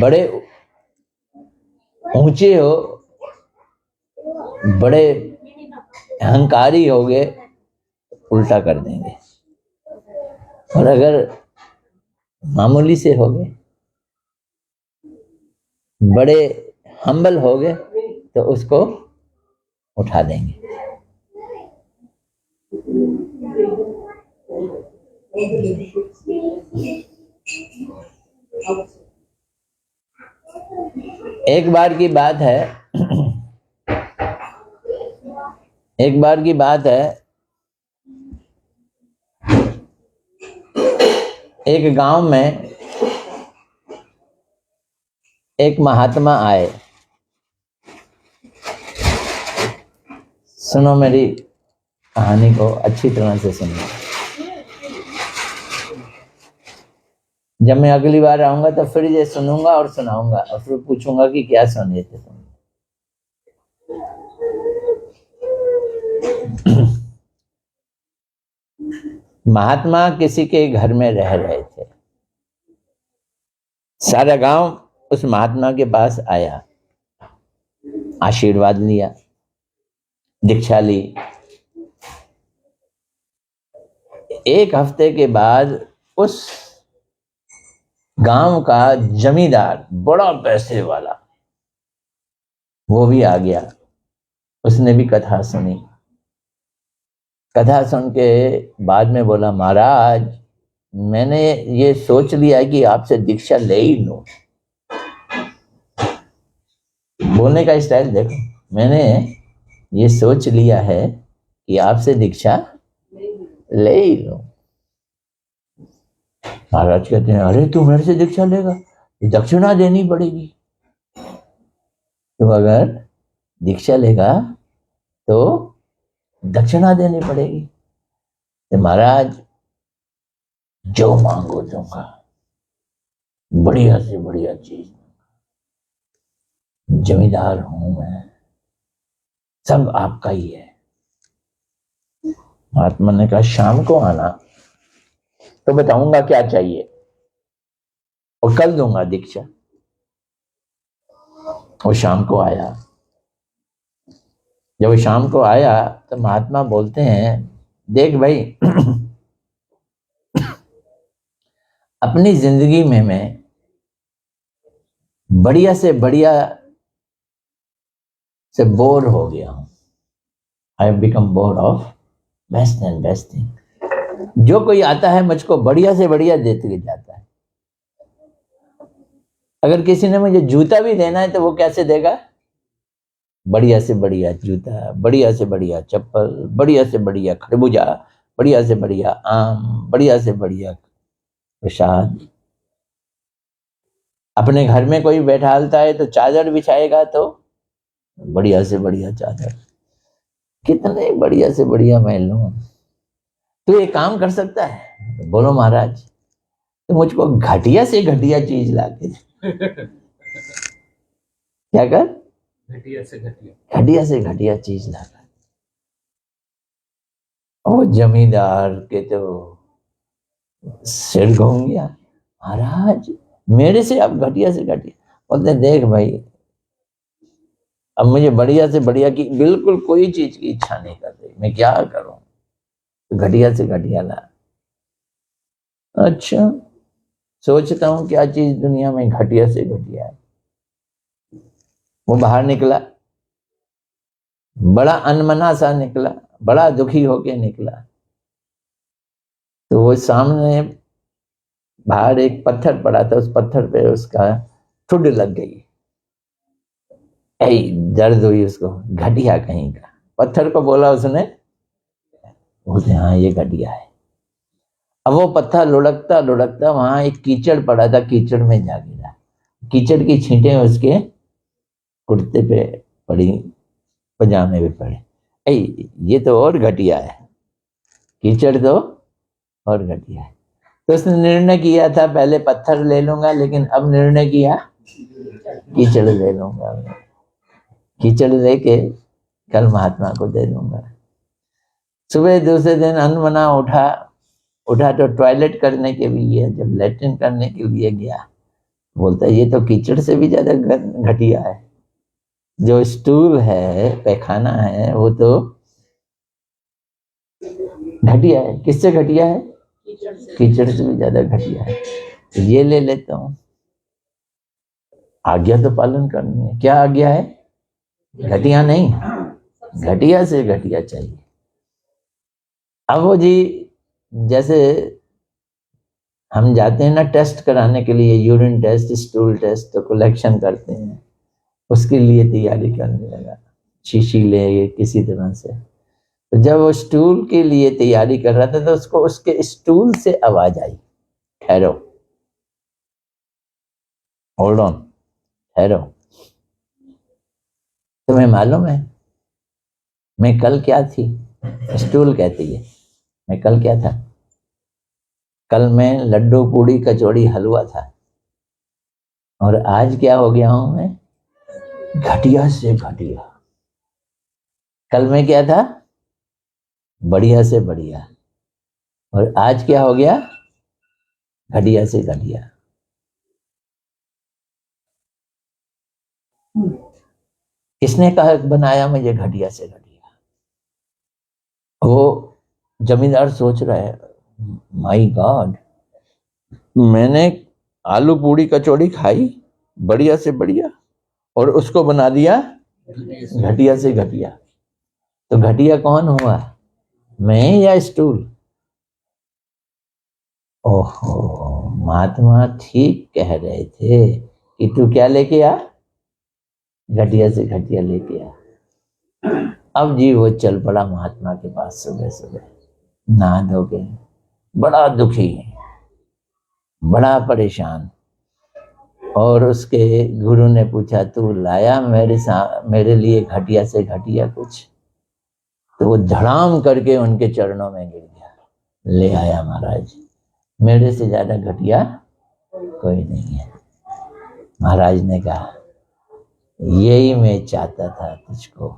बड़े ऊंचे हो, बड़े अहंकारी हो गए, उल्टा कर देंगे, और अगर मामूली से हो गए, बड़े हम्बल हो गए, तो उसको उठा देंगे। एक बार की बात है, एक बार की बात है, एक गांव में एक महात्मा आए। सुनो मेरी कहानी को अच्छी तरह से सुनो। जब मैं अगली बार आऊंगा तो फिर ये सुनूंगा और सुनाऊंगा, और फिर पूछूंगा कि क्या सुने थे तुम। महात्मा किसी के घर में रह रहे थे। सारा गांव उस महात्मा के पास आया, आशीर्वाद लिया, दीक्षा ली। एक हफ्ते के बाद उस गांव का जमींदार, बड़ा पैसे वाला, वो भी आ गया। उसने भी कथा सुनी। कथा सुन के बाद में बोला, महाराज मैंने ये सोच लिया कि आपसे दीक्षा ले ही लूं। बोलने का स्टाइल देखो, मैंने ये सोच लिया है कि आपसे दीक्षा ले ही लूं। महाराज कहते हैं, अरे तू मेरे से दीक्षा लेगा, दक्षिणा देनी पड़ेगी। तो अगर दीक्षा लेगा तो दक्षिणा देनी पड़ेगी। तो महाराज जो मांगो दूंगा, बढ़िया से बढ़िया चीज, जमींदार हूं मैं, सब आपका ही है। महात्मा ने कहा, शाम को आना तो बताऊंगा क्या चाहिए और कल दूंगा दीक्षा। वो शाम को आया। जब वो शाम को आया तो महात्मा बोलते हैं, देख भाई अपनी जिंदगी में मैं बढ़िया से बढ़िया से बोर हो गया हूं। I have become bore of best and best thing. जो कोई आता है मुझको बढ़िया से बढ़िया देते जाता है। अगर किसी ने मुझे जूता भी देना है तो वो कैसे देगा? बढ़िया से बढ़िया जूता, बढ़िया से बढ़िया चप्पल, बढ़िया से बढ़िया खरबूजा, बढ़िया से बढ़िया आम, बढ़िया से बढ़िया प्रसाद। अपने घर में कोई बैठालता है तो चादर बिछाएगा तो बढ़िया से बढ़िया चादर। कितने बढ़िया से बढ़िया मैं लूं। तो ये काम कर सकता है? बोलो महाराज, तो मुझको घटिया से घटिया चीज लाके क्या कर? घटिया से घटिया चीज लाकर। वो जमींदार के तो सिर घूम गया। महाराज मेरे से आप घटिया से घटिया। बोलते देख भाई, अब मुझे बढ़िया से बढ़िया की बिल्कुल कोई चीज की इच्छा नहीं कर रही, मैं क्या करूं? तो घटिया से घटिया ला। अच्छा, सोचता हूं क्या चीज दुनिया में घटिया से घटिया है। वो बाहर निकला, बड़ा अनमना सा निकला, बड़ा दुखी होके निकला। तो वो सामने बाहर एक पत्थर पड़ा था, उस पत्थर पे उसका ठुड लग गई। दर्द हुई उसको, घटिया कहीं का। पत्थर को बोला उसने, बोलते हाँ ये घटिया है। अब वो पत्थर लुढ़कता लुढ़कता वहां एक कीचड़ पड़ा था, कीचड़ में जा गिरा। कीचड़ की छींटें उसके कुर्ते पे पड़ी, पजामे पे पड़े। ये तो और घटिया है, कीचड़ तो और घटिया है। तो उसने निर्णय किया था पहले पत्थर ले लूंगा, लेकिन अब निर्णय किया कीचड़ ले लूंगा। कीचड़ लेके कल महात्मा को दे दूंगा। सुबह दूसरे दिन अनमना उठा तो टॉयलेट करने के लिए, जब लैट्रिन करने के लिए गया, बोलता ये तो कीचड़ से भी ज्यादा घटिया है। जो स्टूल है, पैखाना है, वो तो घटिया है। किससे घटिया है? कीचड़ से भी ज्यादा घटिया है। तो ये ले लेता हूं। आज्ञा तो पालन करनी है। क्या आज्ञा है? घटिया नहीं, घटिया से घटिया चाहिए। अब वो जी, जैसे हम जाते हैं ना टेस्ट कराने के लिए, यूरिन टेस्ट, स्टूल टेस्ट, तो कलेक्शन करते हैं, उसके लिए तैयारी करने लगा। शीशी ले किसी तरह से। तो जब वो स्टूल के लिए तैयारी कर रहा था तो उसको उसके स्टूल से आवाज आई, ठहरो, होल्ड ऑन, ठहरो। तुम्हें मालूम है मैं कल क्या थी? स्टूल कहती है, मैं कल क्या था? कल मैं लड्डू पूड़ी कचौड़ी हलवा था, और आज क्या हो गया हूं मैं? घटिया से घटिया। कल मैं क्या था? बढ़िया से बढ़िया, और आज क्या हो गया? घटिया से घटिया। किसने कहा बनाया मुझे घटिया से घटिया? वो जमींदार सोच रहा है, माय गॉड, मैंने आलू पूड़ी कचौड़ी खाई बढ़िया से बढ़िया, और उसको बना दिया घटिया से घटिया। तो घटिया कौन हुआ? मैं या स्टूल? ओहो, महात्मा ठीक कह रहे थे कि तू क्या लेके आ, घटिया से घटिया लेके आ। अब जी वो चल पड़ा महात्मा के पास सुबह सुबह, नहा धो के, बड़ा दुखी, बड़ा परेशान। और उसके गुरु ने पूछा, तू लाया मेरे लिए घटिया से घटिया कुछ? तो वो धड़ाम करके उनके चरणों में गिर गया, ले आया महाराज, मेरे से ज्यादा घटिया कोई नहीं है। महाराज ने कहा, यही मैं चाहता था तुझको,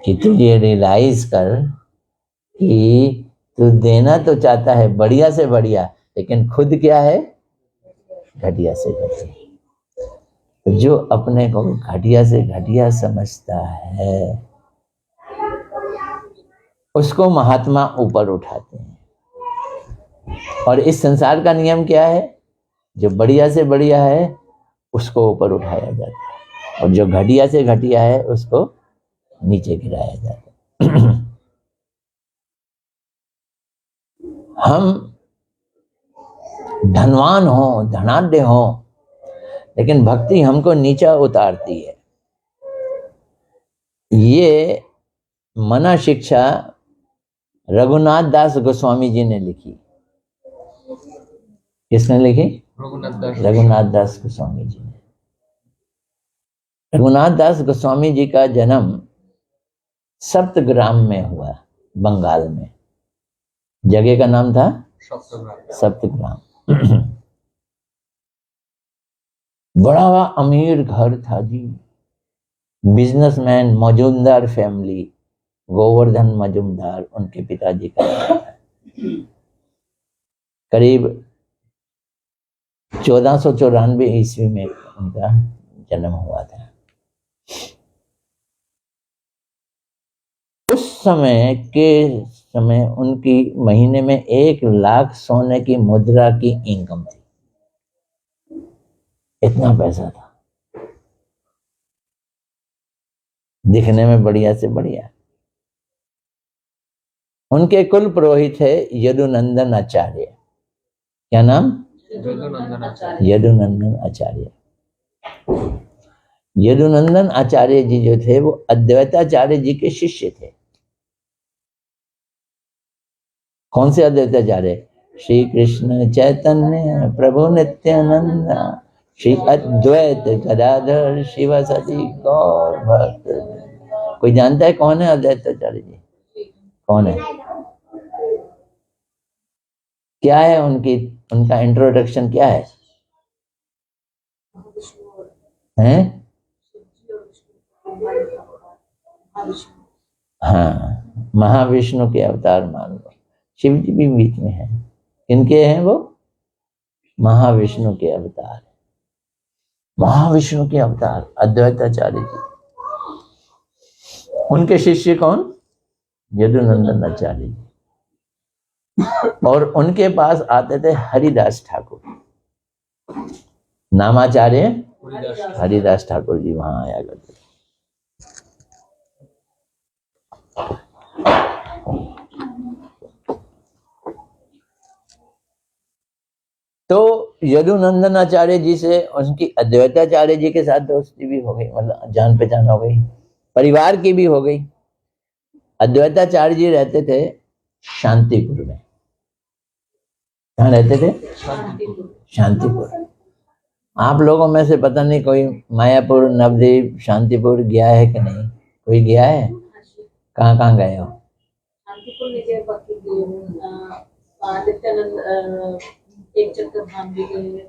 कि तू ये रियलाइज कर कि तू देना तो चाहता है बढ़िया से बढ़िया, लेकिन खुद क्या है, घटिया से घटिया। तो जो अपने को घटिया से घटिया समझता है उसको महात्मा ऊपर उठाते हैं। और इस संसार का नियम क्या है, जो बढ़िया से बढ़िया है उसको ऊपर उठाया जाता है, और जो घटिया से घटिया है उसको नीचे गिराया जाता है। हम धनवान हो, धनाढ्य हो, लेकिन भक्ति हमको नीचा उतारती है। ये मना शिक्षा रघुनाथ दास गोस्वामी जी ने लिखी। किसने लिखी? रघुनाथ दास गोस्वामी जी ने। रघुनाथ दास गोस्वामी जी का जन्म सप्तग्राम में हुआ, बंगाल में। जगह का नाम था सप्तग्राम। बड़ा अमीर घर था जी, बिजनेसमैन, मजूमदार फैमिली, गोवर्धन मजूमदार उनके पिताजी का नाम था। करीब 1494 ईस्वी में उनका जन्म हुआ था। उस समय उनकी महीने में 1 लाख सोने की मुद्रा की इनकम थी। इतना पैसा था, दिखने में बढ़िया से बढ़िया। उनके कुल पुरोहित है यदुनंदन आचार्य। क्या नाम? यदुनंदन आचार्य। यदुनंदन आचार्य जी जो थे वो अद्वैताचार्य जी के शिष्य थे। कौन से अद्वैताचार्य? श्री कृष्ण चैतन्य प्रभु नित्यानंद श्री अद्वैत गदाधर शिवासादि गौर भक्त। कोई जानता है कौन है अद्वैताचार्य जी? कौन है? क्या है उनका इंट्रोडक्शन क्या है? हैं? हाँ, महाविष्णु के अवतार मान लो। शिव जी भी बीच में है। किनके हैं वो? महाविष्णु के अवतार। महाविष्णु के अवतार अद्वैताचार्य जी। उनके शिष्य कौन? यदुनंदन आचार्य जी। और उनके पास आते थे हरिदास ठाकुर, नामाचार्य हरिदास ठाकुर जी वहां आया करते थे। तो यदुनंदन आचार्य जी से उनकी अद्वैताचार्य जी के साथ दोस्ती भी हो गई, मतलब जान पहचान हो गई, परिवार की भी हो गई। अद्वैताचार्य जी रहते थे शांतिपुर में। कहाँ रहते थे? शांतिपुर। आप लोगों में से पता नहीं कोई मायापुर, नवद्वीप, शांतिपुर गया है कि नहीं? कोई गया है? कहाँ कहाँ गए हो? शांतिपुर में गए, बाकी नित्यानंद एक चक्कर धाम भी गए,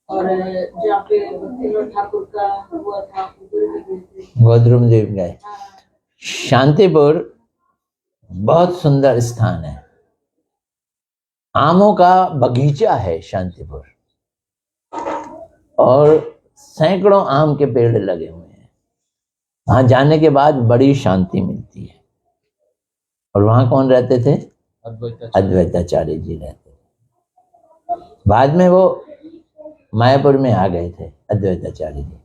और जहाँ पे भक्तिनाथ ठाकुर का हुआ था उधर भी गए थे। गोद्रुम द्वीप गए। शांतिपुर बहुत सुंदर स्थान है, आमों का बगीचा है शांतिपुर, और सैकड़ों आम के पेड़ लगे हुए हैं। वहां जाने के बाद बड़ी शांति मिलती है। और वहां कौन रहते थे? अद्वैताचार्य जी रहते थे। बाद में वो मायापुर में आ गए थे अद्वैताचार्य जी।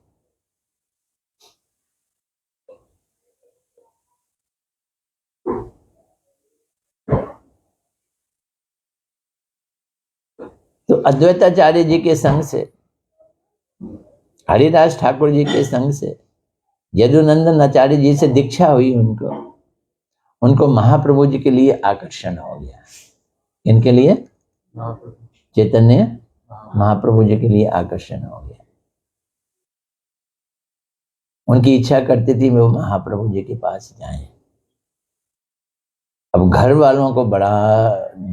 तो अद्वैताचार्य जी के संग से, हरिदास ठाकुर जी के संग से, यदुनंदन आचार्य जी से दीक्षा हुई उनको महाप्रभु जी के लिए आकर्षण हो गया। इनके लिए चैतन्य महाप्रभु जी के लिए आकर्षण हो गया। उनकी इच्छा करती थी वो महाप्रभु जी के पास जाएं। अब घर वालों को बड़ा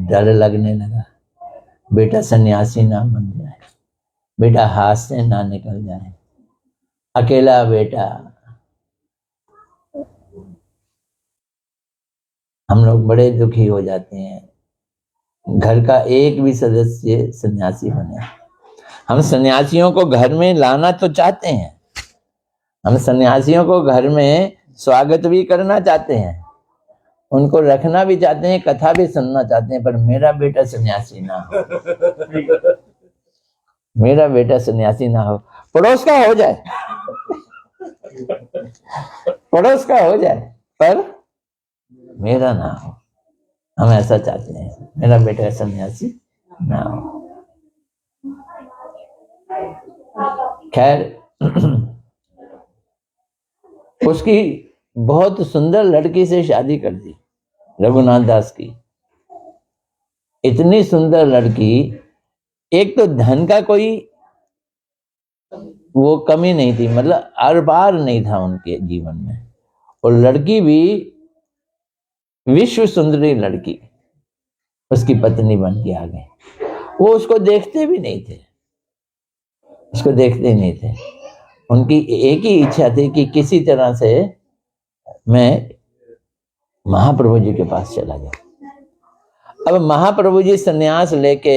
डर लगने लगा, बेटा सन्यासी ना बन जाए, बेटा हाथ से ना निकल जाए, अकेला बेटा। हम लोग बड़े दुखी हो जाते हैं, घर का एक भी सदस्य सन्यासी बने। हम सन्यासियों को घर में लाना तो चाहते हैं, हम सन्यासियों को घर में स्वागत भी करना चाहते हैं, उनको रखना भी चाहते हैं, कथा भी सुनना चाहते हैं, पर मेरा बेटा सन्यासी ना हो, मेरा बेटा सन्यासी ना हो। पड़ोस का हो जाए, पड़ोस का हो जाए, पर मेरा ना हो। हम ऐसा चाहते हैं, मेरा बेटा सन्यासी ना हो। खैर, उसकी बहुत सुंदर लड़की से शादी कर दी, रघुनाथ दास की। इतनी सुंदर लड़की, एक तो धन का कोई वो कमी नहीं थी, मतलब आर-पार नहीं था उनके जीवन में, और लड़की भी विश्व सुंदरी लड़की उसकी पत्नी बन के आ गई। वो उसको देखते भी नहीं थे, उसको देखते ही नहीं थे। उनकी एक ही इच्छा थी कि किसी तरह से मैं महाप्रभु जी के पास चला जाऊं। अब महाप्रभु जी सन्यास लेके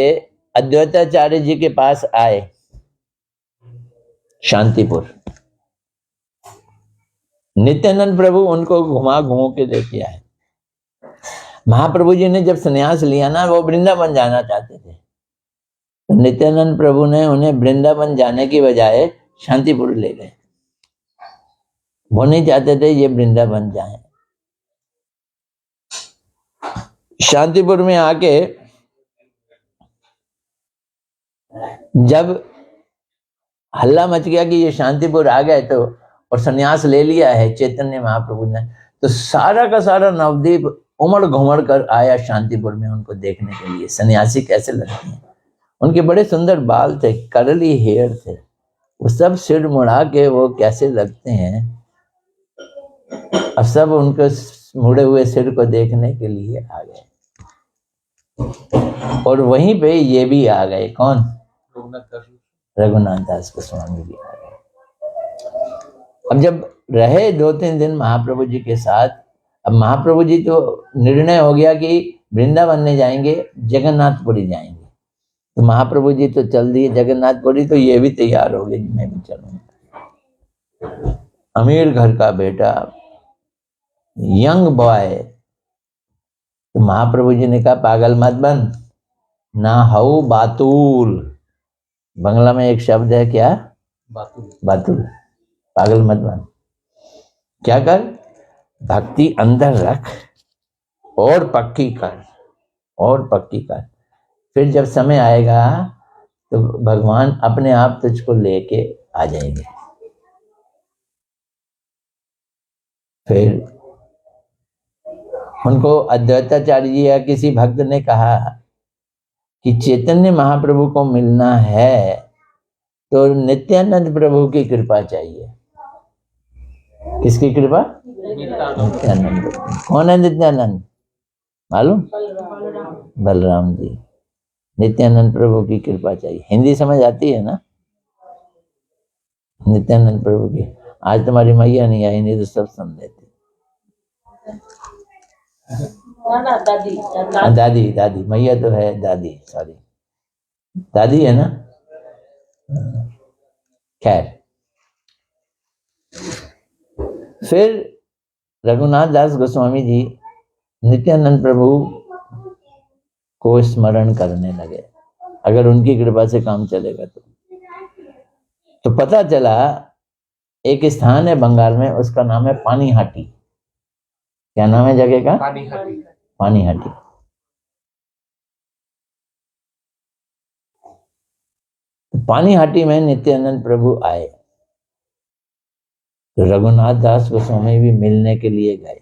अद्वैताचार्य जी के पास आए शांतिपुर। नित्यानंद प्रभु उनको घुमा घूम के लेके आए। महाप्रभु जी ने जब सन्यास लिया ना, वो वृंदावन जाना चाहते थे, तो नित्यानंद प्रभु ने उन्हें वृंदावन जाने की बजाय शांतिपुर ले गए। वो नहीं चाहते थे ये वृंदावन जाए। शांतिपुर में आके जब हल्ला मच गया कि ये शांतिपुर आ गए तो, और सन्यास ले लिया है चैतन्य महाप्रभु ने, तो सारा का सारा नवद्वीप उमड़ घुमड़ कर आया शांतिपुर में उनको देखने के लिए, सन्यासी कैसे लगते हैं। उनके बड़े सुंदर बाल थे, कर्ली हेयर थे, वो सब सिर मुड़ा के वो कैसे लगते हैं। अब सब उनके मुड़े हुए सिर को देखने के लिए आ गए, और वहीं पे ये भी आ गए। कौन? रघुनाथ दास गोस्वामी भी आ गए। अब जब रहे 2-3 दिन महाप्रभु जी के साथ, अब महाप्रभु जी तो निर्णय हो गया कि वृंदावन नहीं जाएंगे, जगन्नाथपुरी जाएंगे। तो महाप्रभु जी तो चल दिए जगन्नाथपुरी, तो ये भी तैयार हो गए, मैं भी चलूंगा। अमीर घर का बेटा, यंग बॉय। तो महाप्रभु जी ने कहा पागल मत बन, ना हऊ बातुल। बंगला में एक शब्द है, क्या? बातुल। बातुल। पागल मत बन। क्या कर? भक्ति अंदर रख और पक्की कर, और पक्की कर। फिर जब समय आएगा तो भगवान अपने आप तुझको लेके आ जाएंगे। फिर उनको अद्वैताचार्य जी या किसी भक्त ने कहा कि चैतन्य महाप्रभु को मिलना है तो नित्यानंद प्रभु की कृपा चाहिए। किसकी कृपा? नित्यानंद। कौन है नित्यानंद? मालूम? बलराम जी। नित्यानंद प्रभु की कृपा चाहिए। हिंदी समझ आती है ना? नित्यानंद प्रभु की। आज तुम्हारी मैया नहीं आई, नहीं तो सब सुन लेते। दादी, दादी मैया तो है, दादी सॉरी, दादी है ना। खैर, फिर रघुनाथ दास गोस्वामी जी नित्यानंद प्रभु को स्मरण करने लगे, अगर उनकी कृपा से काम चलेगा तो पता चला एक स्थान है बंगाल में, उसका नाम है पानीहाटी। क्या नाम है जगह का? पानीहाटी। पानीहाटी में नित्यानंद प्रभु आए, तो रघुनाथ दास गोस्वामी भी मिलने के लिए गए।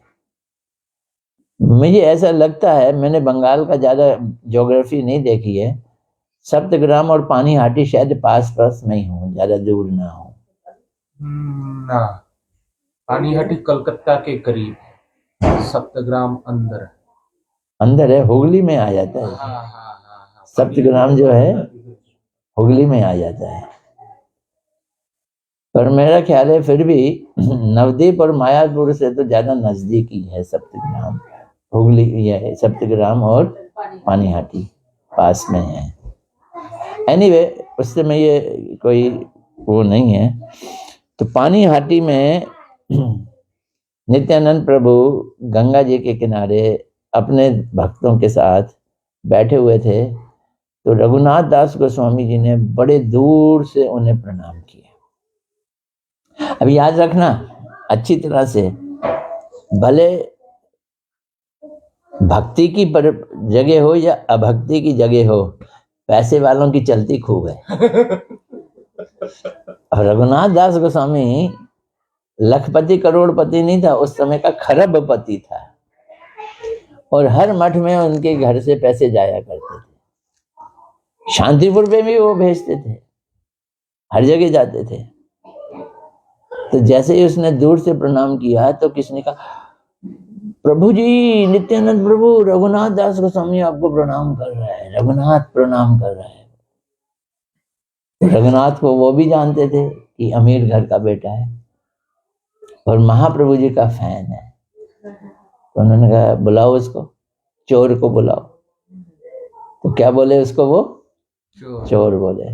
मुझे ऐसा लगता है, मैंने बंगाल का ज्यादा ज्योग्राफी नहीं देखी है, सप्तग्राम और पानीहाटी शायद पास पास में ही हो, ज्यादा दूर ना हो। ना, पानीहाटी कलकत्ता के करीब है, सप्तग्राम अंदर अंदर है, हुगली में आ जाता है। हाँ। सप्तग्राम जो है हुगली में आ जाता है, पर मेरा ख्याल है फिर भी नवदीप और मायापुर से तो ज्यादा नजदीकी है सप्तग्राम। हुगली यह है, सप्तग्राम और पानीहाटी पास में है। एनीवे, उससे में ये कोई वो नहीं है। तो पानीहाटी में नित्यानंद प्रभु गंगा जी के किनारे अपने भक्तों के साथ बैठे हुए थे, तो रघुनाथ दास गोस्वामी जी ने बड़े दूर से उन्हें प्रणाम किया। अब याद रखना अच्छी तरह से, भले भक्ति की जगह हो या अभक्ति की जगह हो, पैसे वालों की चलती खूब है। और रघुनाथ दास गोस्वामी लखपति करोड़पति नहीं था, उस समय का खरबपति था, और हर मठ में उनके घर से पैसे जाया करते थे। शांतिपुर पे भी वो भेजते थे, हर जगह जाते थे। तो जैसे ही उसने दूर से प्रणाम किया तो किसने कहा, प्रभु जी, नित्यानंद प्रभु, रघुनाथ दास गोस्वामी आपको प्रणाम कर रहा है, रघुनाथ प्रणाम कर रहा है। रघुनाथ को वो भी जानते थे कि अमीर घर का बेटा है और महाप्रभु जी का फैन है। तो उन्होंने कहा, बुलाओ उसको, चोर को बुलाओ। तो क्या बोले उसको, वो चोर बोले।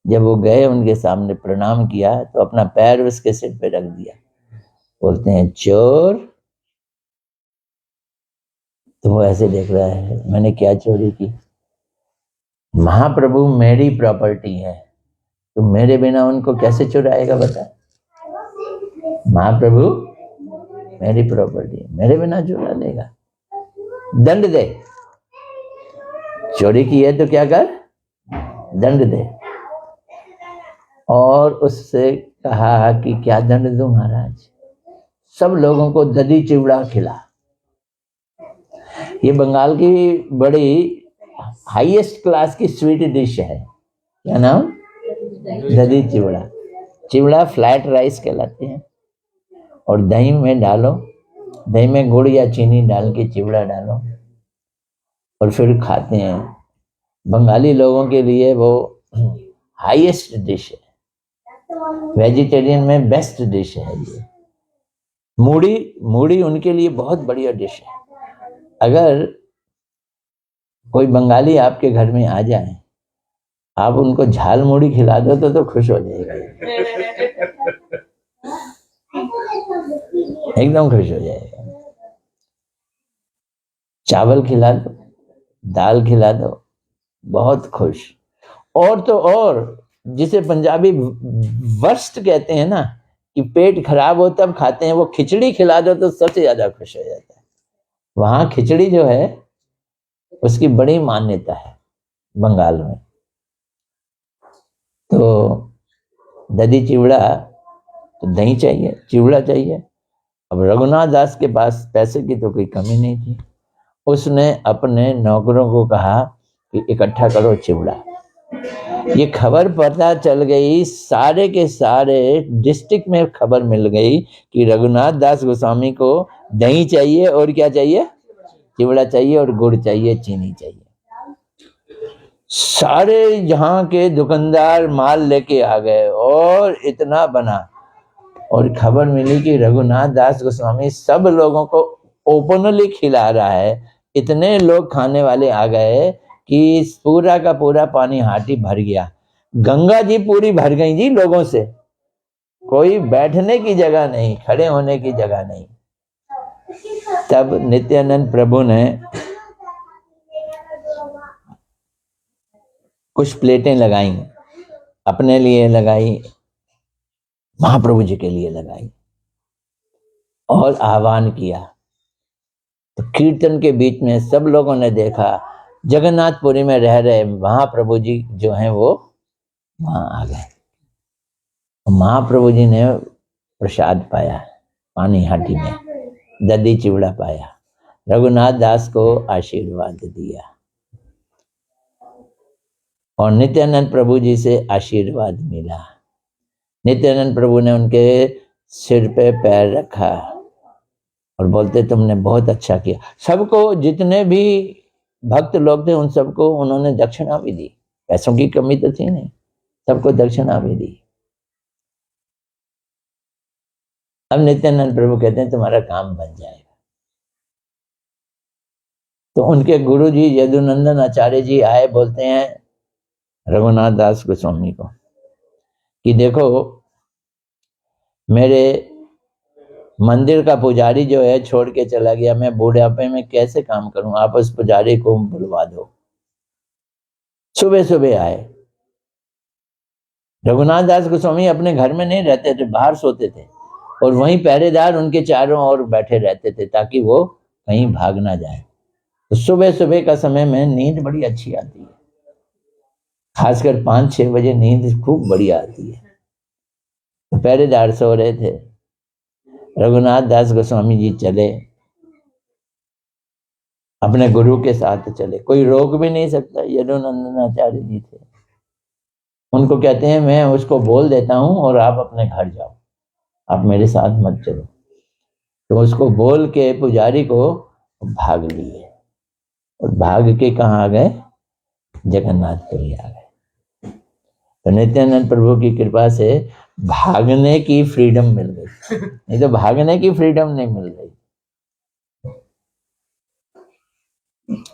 जब वो गए, उनके सामने प्रणाम किया तो अपना पैर उसके सिर पे रख दिया। बोलते हैं, चोर। तो वो ऐसे देख रहा है, मैंने क्या चोरी की? महाप्रभु मेरी प्रॉपर्टी है, तो मेरे बिना उनको कैसे चुराएगा बता? महाप्रभु मेरी प्रॉपर्टी, मेरे बिना चुरा लेगा? दंड दे। चोरी की है तो क्या कर, दंड दे। और उससे कहा कि क्या दंड दूं महाराज? सब लोगों को दही चिवड़ा खिला। ये बंगाल की बड़ी हाईएस्ट क्लास की स्वीट डिश है। क्या नाम? दही चिवड़ा। चिवड़ा फ्लैट राइस कहलाते हैं, और दही में डालो, दही में गुड़ या चीनी डाल के चिवड़ा डालो और फिर खाते हैं। बंगाली लोगों के लिए वो हाईएस्ट डिश है, वेजिटेरियन में बेस्ट डिश है ये। मूढ़ी उनके लिए बहुत बढ़िया डिश है। अगर कोई बंगाली आपके घर में आ जाए, आप उनको झाल मूढ़ी खिला दो तो खुश हो जाएगा, एकदम खुश हो जाएगा। चावल खिला दो, दाल खिला दो, बहुत खुश। और तो और, जिसे पंजाबी वर्स्ट कहते हैं ना, कि पेट खराब हो तब खाते हैं, वो खिचड़ी खिला दो तो सबसे ज्यादा खुश हो जाता है। वहां खिचड़ी जो है उसकी बड़ी मान्यता है बंगाल में। तो दही चिवड़ा, तो दही चाहिए, चिवड़ा चाहिए। अब रघुनाथ दास के पास पैसे की तो कोई कमी नहीं थी। उसने अपने नौकरों को कहा कि इकट्ठा करो चिवड़ा। ये खबर पता चल गई, सारे के सारे डिस्ट्रिक्ट में खबर मिल गई कि रघुनाथ दास गोस्वामी को दही चाहिए, और क्या चाहिए? चिवड़ा चाहिए, और गुड़ चाहिए, चीनी चाहिए। सारे जहां के दुकानदार माल लेके आ गए और इतना बना। और खबर मिली कि रघुनाथ दास गोस्वामी सब लोगों को ओपनली खिला रहा है। इतने लोग खाने वाले आ गए कि पूरा का पूरा पानीहाटी भर गया। गंगा जी पूरी भर गई जी लोगों से। कोई बैठने की जगह नहीं, खड़े होने की जगह नहीं। तब नित्यानंद प्रभु ने कुछ प्लेटें लगाई, अपने लिए लगाई, महाप्रभु जी के लिए लगाई, और आह्वान किया। तो कीर्तन के बीच में सब लोगों ने देखा, जगन्नाथपुरी में रह रहे महाप्रभु जी जो हैं वो वहां आ गए। तो महाप्रभु जी ने प्रसाद पाया, पानी हाटी में दधी चिवड़ा पाया, रघुनाथ दास को आशीर्वाद दिया और नित्यानंद प्रभु जी से आशीर्वाद मिला। नित्यानंद प्रभु ने उनके सिर पे पैर रखा और बोलते तुमने बहुत अच्छा किया। सबको, जितने भी भक्त लोग थे उन सबको उन्होंने दक्षिणा भी दी, पैसों की कमी तो थी नहीं, सबको दक्षिणा भी दी। अब नित्यानंद प्रभु कहते हैं तुम्हारा काम बन जाएगा। तो उनके गुरु जी यदुनंदन आचार्य जी आए, बोलते हैं रघुनाथ दास गोस्वामी को कि देखो मेरे मंदिर का पुजारी जो है छोड़ के चला गया, मैं बुढ़ापे में कैसे काम करूं, आप उस पुजारी को बुलवा दो। सुबह सुबह आए। रघुनाथ दास गोस्वामी अपने घर में नहीं रहते थे, बाहर सोते थे और वहीं पहरेदार उनके चारों ओर बैठे रहते थे ताकि वो कहीं भाग ना जाए। तो सुबह सुबह का समय में नींद बड़ी अच्छी आती है, खासकर 5-6 बजे नींद खूब बढ़िया आती है। तो पहरेदार सो रहे थे, रघुनाथ दास गोस्वामी जी चले, अपने गुरु के साथ चले, कोई रोक भी नहीं सकता। यदुनंदनाचार्य जी थे, उनको कहते हैं मैं उसको बोल देता हूं और आप अपने घर जाओ, आप मेरे साथ मत चलो। तो उसको बोल के पुजारी को भाग लिए और भाग के कहाँ आ गए, जगन्नाथपुरी आ गए। तो नित्यानंद प्रभु की कृपा से भागने की फ्रीडम मिल गई, नहीं तो भागने की फ्रीडम नहीं मिल रही।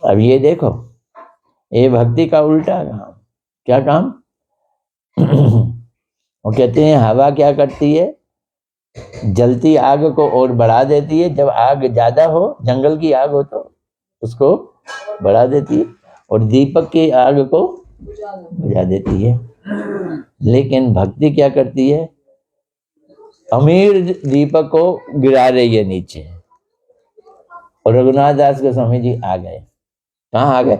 अब ये देखो, ये भक्ति का उल्टा काम। क्या काम? वो कहते हैं हवा क्या करती है, जलती आग को और बढ़ा देती है। जब आग ज्यादा हो, जंगल की आग हो तो उसको बढ़ा देती है और दीपक की आग को बुझा देती है। लेकिन भक्ति क्या करती है, अमीर दीपक को गिरा रही है नीचे। और रघुनाथ दास गोस्वामी जी आ गए, कहाँ आ गए,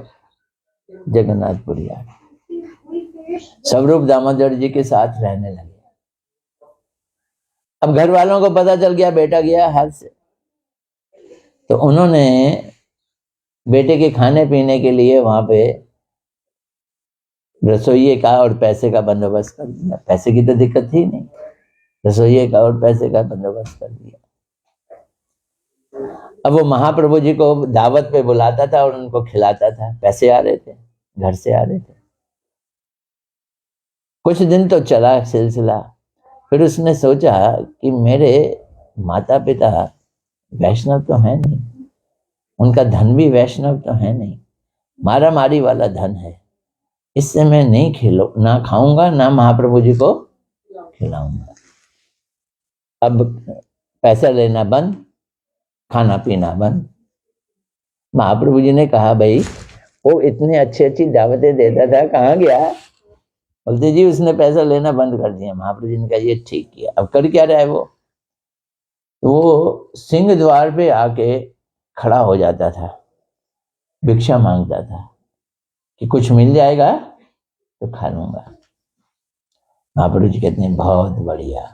जगन्नाथपुरी आ गए, स्वरूप दामोदर जी के साथ रहने लगे। अब घर वालों को पता चल गया बेटा गया हाथ से, तो उन्होंने बेटे के खाने पीने के लिए वहां पे रसोइये का और पैसे का बंदोबस्त कर दिया। पैसे की तो दिक्कत थी नहीं, रसोइये का और पैसे का बंदोबस्त कर दिया। अब वो महाप्रभु जी को दावत पे बुलाता था और उनको खिलाता था, पैसे आ रहे थे, घर से आ रहे थे। कुछ दिन तो चला सिलसिला, फिर उसने सोचा कि मेरे माता पिता वैष्णव तो है नहीं, उनका धन भी वैष्णव तो है नहीं, मारा मारी वाला धन है, इससे मैं नहीं ना खाऊंगा ना महाप्रभु जी को खिलाऊंगा। अब पैसा लेना बंद, खाना पीना बंद। महाप्रभु जी ने कहा भाई वो इतने अच्छी दावतें देता था, कहाँ गया? बोलते जी उसने पैसा लेना बंद कर दिया। महाप्रभु जी ने कहा ये ठीक किया। अब कर क्या रहा है वो? तो वो सिंह द्वार पे आके खड़ा हो जाता था, भिक्षा मांगता था कि कुछ मिल जाएगा तो खा लूंगा। महाप्रभु जी कहते हैं बहुत बढ़िया।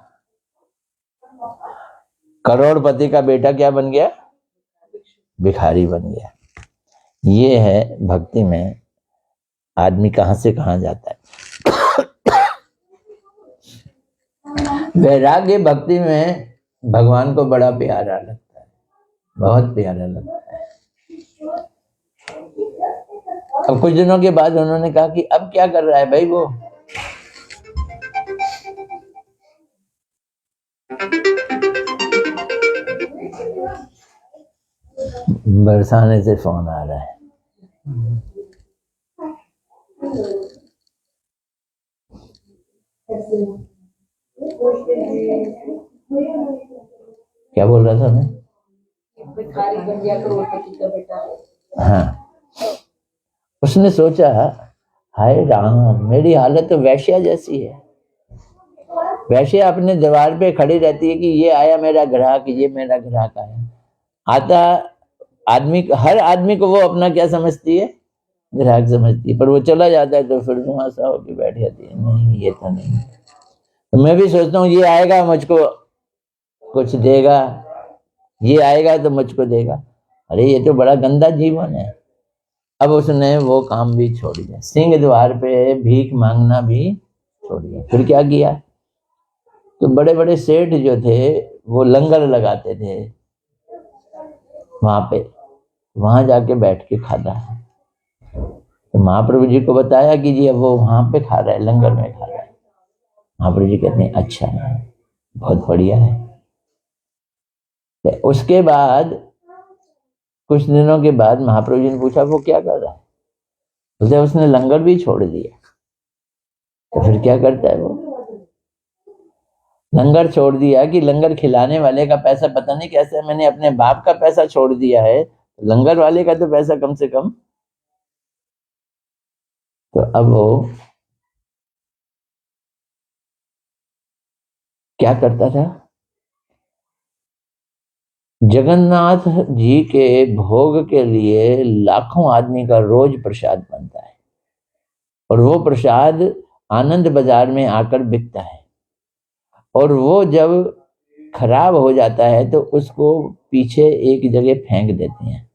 करोड़पति का बेटा क्या बन गया? भिखारी बन गया। ये है भक्ति में आदमी कहां से कहां जाता है। वैराग्य भक्ति में भगवान को बड़ा प्यारा लगता है, बहुत प्यारा लगता है। अब कुछ दिनों के बाद उन्होंने कहा कि अब क्या कर रहा है भाई वो? बरसाने से फोन आ रहा है। क्या बोल रहा था मैं? भिखारी बन गया करोड़पति का बेटा। हाँ, उसने सोचा हाय राम, मेरी हालत तो वैश्या जैसी है। वैश्या अपने दरबार पे खड़ी रहती है कि ये आया मेरा ग्राहक, ये मेरा ग्राहक आया। आता आदमी, हर आदमी को वो अपना क्या समझती है? ग्राहक समझती है, पर वो चला जाता है तो फिर धुआंसा होकर बैठ जाती है, नहीं ये तो नहीं। तो मैं भी सोचता हूँ ये आएगा मुझको कुछ देगा, ये आएगा तो मुझको देगा। अरे ये तो बड़ा गंदा जीवन है। अब उसने वो काम भी छोड़ दिया, सिंह द्वार पे भीख मांगना भी छोड़ दिया। फिर क्या किया, तो बड़े बड़े सेठ जो थे वो लंगर लगाते थे वहां पे, वहां जाके बैठ के खाता है। तो महाप्रभु जी को बताया कि जी अब वो वहां पे खा रहा है, लंगर में खा रहा है। महाप्रभु जी कहते हैं अच्छा है, बहुत बढ़िया है। तो उसके बाद कुछ दिनों के बाद महाप्रभु जी ने पूछा वो क्या कर रहा है, बोलते उसने लंगर भी छोड़ दिया। तो फिर क्या करता है वो, लंगर छोड़ दिया कि लंगर खिलाने वाले का पैसा पता नहीं कैसे, मैंने अपने बाप का पैसा छोड़ दिया है, लंगर वाले का तो पैसा कम से कम। तो अब वो क्या करता था, जगन्नाथ जी के भोग के लिए लाखों आदमी का रोज प्रसाद बनता है और वो प्रसाद आनंद बाजार में आकर बिकता है, और वो जब खराब हो जाता है तो उसको पीछे एक जगह फेंक देते हैं,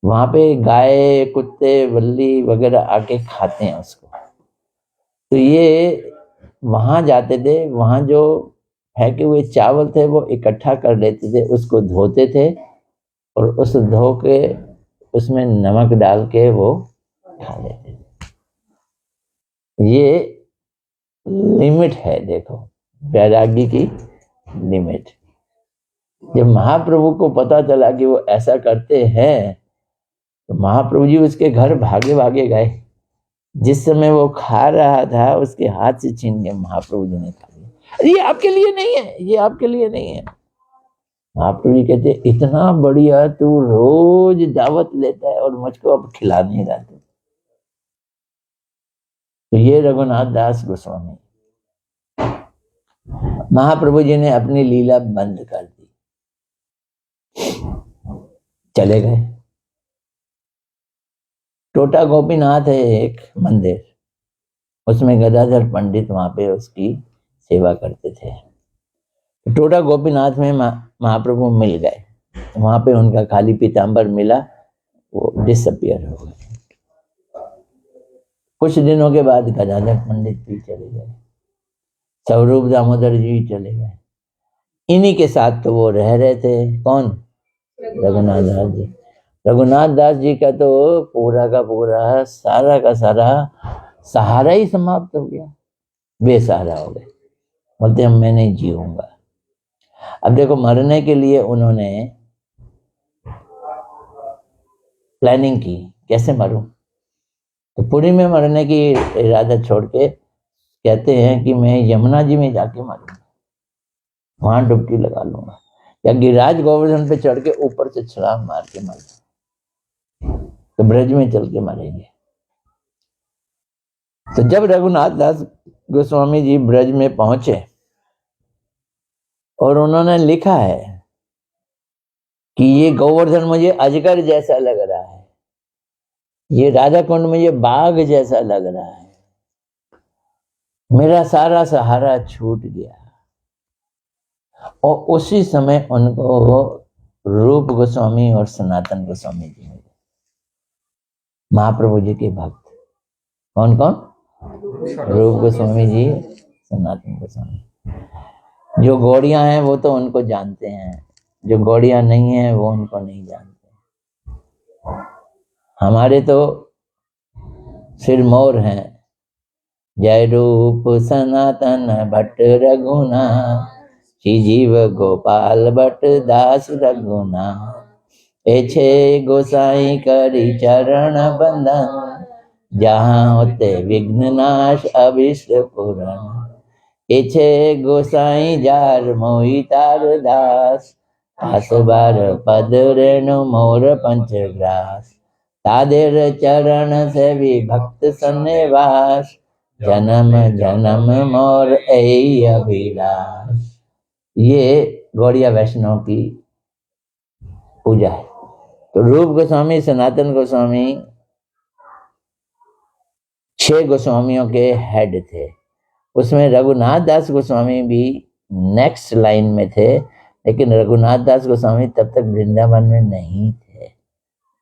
वहां पे गाय कुत्ते बल्ली वगैरह आके खाते हैं उसको। तो ये वहां जाते थे, वहां जो फेंके हुए चावल थे वो इकट्ठा कर लेते थे, उसको धोते थे और उस धो के उसमें नमक डाल के वो खा लेते थे। ये लिमिट है, देखो वैरागी की लिमिट। जब महाप्रभु को पता चला कि वो ऐसा करते हैं तो महाप्रभु जी उसके घर भागे भागे गए। जिस समय वो खा रहा था उसके हाथ से छीन के महाप्रभु जी ने खा लिया। ये आपके लिए नहीं है, ये आपके लिए नहीं है। महाप्रभु जी कहते इतना बढ़िया तू रोज दावत लेता है और मुझको अब खिला नहीं रहा। तो ये रघुनाथ दास गोस्वामी, महाप्रभु जी ने अपनी लीला बंद कर दी, चले गए। टोटा गोपीनाथ है एक मंदिर, उसमें गदाधर पंडित वहां पे उसकी सेवा करते थे। तो टोटा गोपीनाथ में महाप्रभु मिल गए, वहां पे उनका खाली पीताम्बर मिला, वो डिसअपियर हो गए। कुछ दिनों के बाद गदाधर पंडित भी चले गए, स्वरूप दामोदर जी चले गए। इन्हीं के साथ तो वो रह रहे थे, कौन, रघुनाथ दास जी। रघुनाथ दास जी का तो पूरा का पूरा सारा का सारा सहारा ही समाप्त हो गया, बेसहारा हो गए। बोलते हम मैं नहीं जीऊंगा। अब देखो मरने के लिए उन्होंने प्लानिंग की, कैसे मरूं। तो पुरी में मरने की इरादा छोड़ के कहते हैं कि मैं यमुना जी में जाके मरूंगा, वहां डुबकी लगा लूंगा, या गिरिराज गोवर्धन पे चढ़ के ऊपर से छलांग मार के मर, तो ब्रज में चल के मरेंगे। तो जब रघुनाथ दास गोस्वामी जी ब्रज में पहुंचे और उन्होंने लिखा है कि ये गोवर्धन मुझे अजगर जैसा लग रहा है, ये राधा कुंड मुझे बाघ जैसा लग रहा है, मेरा सारा सहारा छूट गया। और उसी समय उनको रूप गोस्वामी और सनातन गोस्वामी जी मिले, महाप्रभु जी के भक्त। कौन कौन, रूप गोस्वामी जी, सनातन गोस्वामी। जो गौड़ियां हैं वो तो उनको जानते हैं, जो गौड़ियां नहीं है वो उनको नहीं जानते। हमारे तो सिरमौर हैं, जय रूप सनातन भट्ट रघुनाथ, श्री जीव गोपाल भट्ट दास रघुनाथ। एछे गोसाई करी चरण बंधन, जहाँ होते विघ्न नाश अभिष्ट पूरण। एछे गोसाई जार मोहि तार दास, पास बार पद रेणु मोर पंचग्रास। तादेर चरण सेवी भक्त सन्निवास, जन्म जन्म मोर ऐ अभिलाष। ये गौड़िया वैष्णव की पूजा है। तो रूप गोस्वामी, सनातन गोस्वामी 6 गोस्वामियों के हेड थे। उसमें रघुनाथ दास गोस्वामी भी नेक्स्ट लाइन में थे, लेकिन रघुनाथ दास गोस्वामी तब तक वृंदावन में नहीं थे,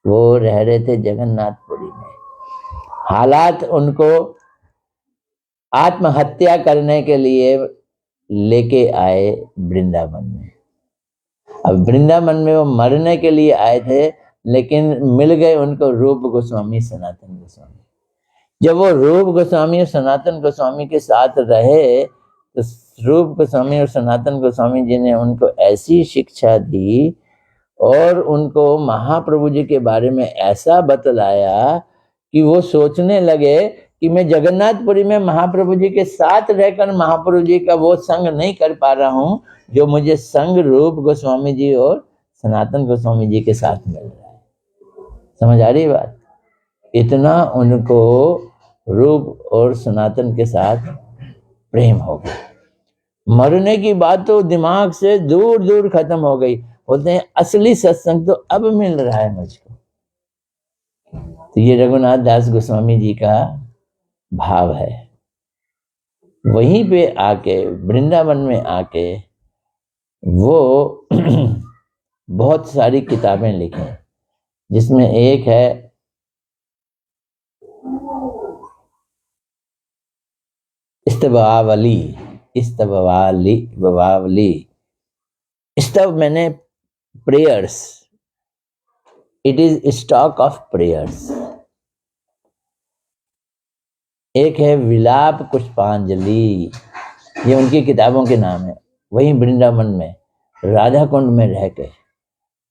वो रह रहे थे जगन्नाथपुरी में। हालात उनको आत्महत्या करने के लिए लेके आए वृंदावन में। अब वृंदावन में वो मरने के लिए आए थे, लेकिन मिल गए उनको रूप गोस्वामी, सनातन गोस्वामी। जब वो रूप गोस्वामी और सनातन गोस्वामी के साथ रहे तो रूप गोस्वामी और सनातन गोस्वामी जी ने उनको ऐसी शिक्षा दी और उनको महाप्रभु जी के बारे में ऐसा बतलाया कि वो सोचने लगे कि मैं जगन्नाथपुरी में महाप्रभु जी के साथ रहकर महाप्रभु जी का वो संग नहीं कर पा रहा हूँ जो मुझे संग रूप गोस्वामी जी और सनातन गोस्वामी जी के साथ मिल रहा है। समझ आ रही बात? इतना उनको रूप और सनातन के साथ प्रेम हो गया। मरने की बात तो दिमाग से दूर दूर खत्म हो गई। बोलते हैं असली सत्संग तो अब मिल रहा है मुझको। तो ये रघुनाथ दास गोस्वामी जी का भाव है। वहीं पे आके वृंदावन में आके वो बहुत सारी किताबें लिखी, जिसमें एक है स्तवावली। स्तव मैंने prayers, it is stock of prayers. एक है विलाप पुष्पांजलि, ये उनकी किताबों के नाम है। वहीं वृंदावन में राधा कुंड में रह के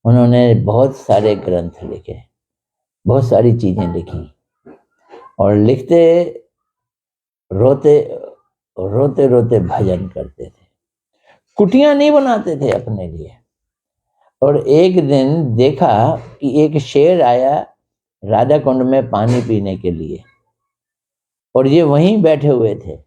उन्होंने बहुत सारे ग्रंथ लिखे, बहुत सारी चीजें लिखी, और लिखते रोते रोते रोते भजन करते थे। कुटियां नहीं बनाते थे अपने लिए। और एक दिन देखा कि एक शेर आया राधा कुंड में पानी पीने के लिए, और ये वहीं बैठे हुए थे।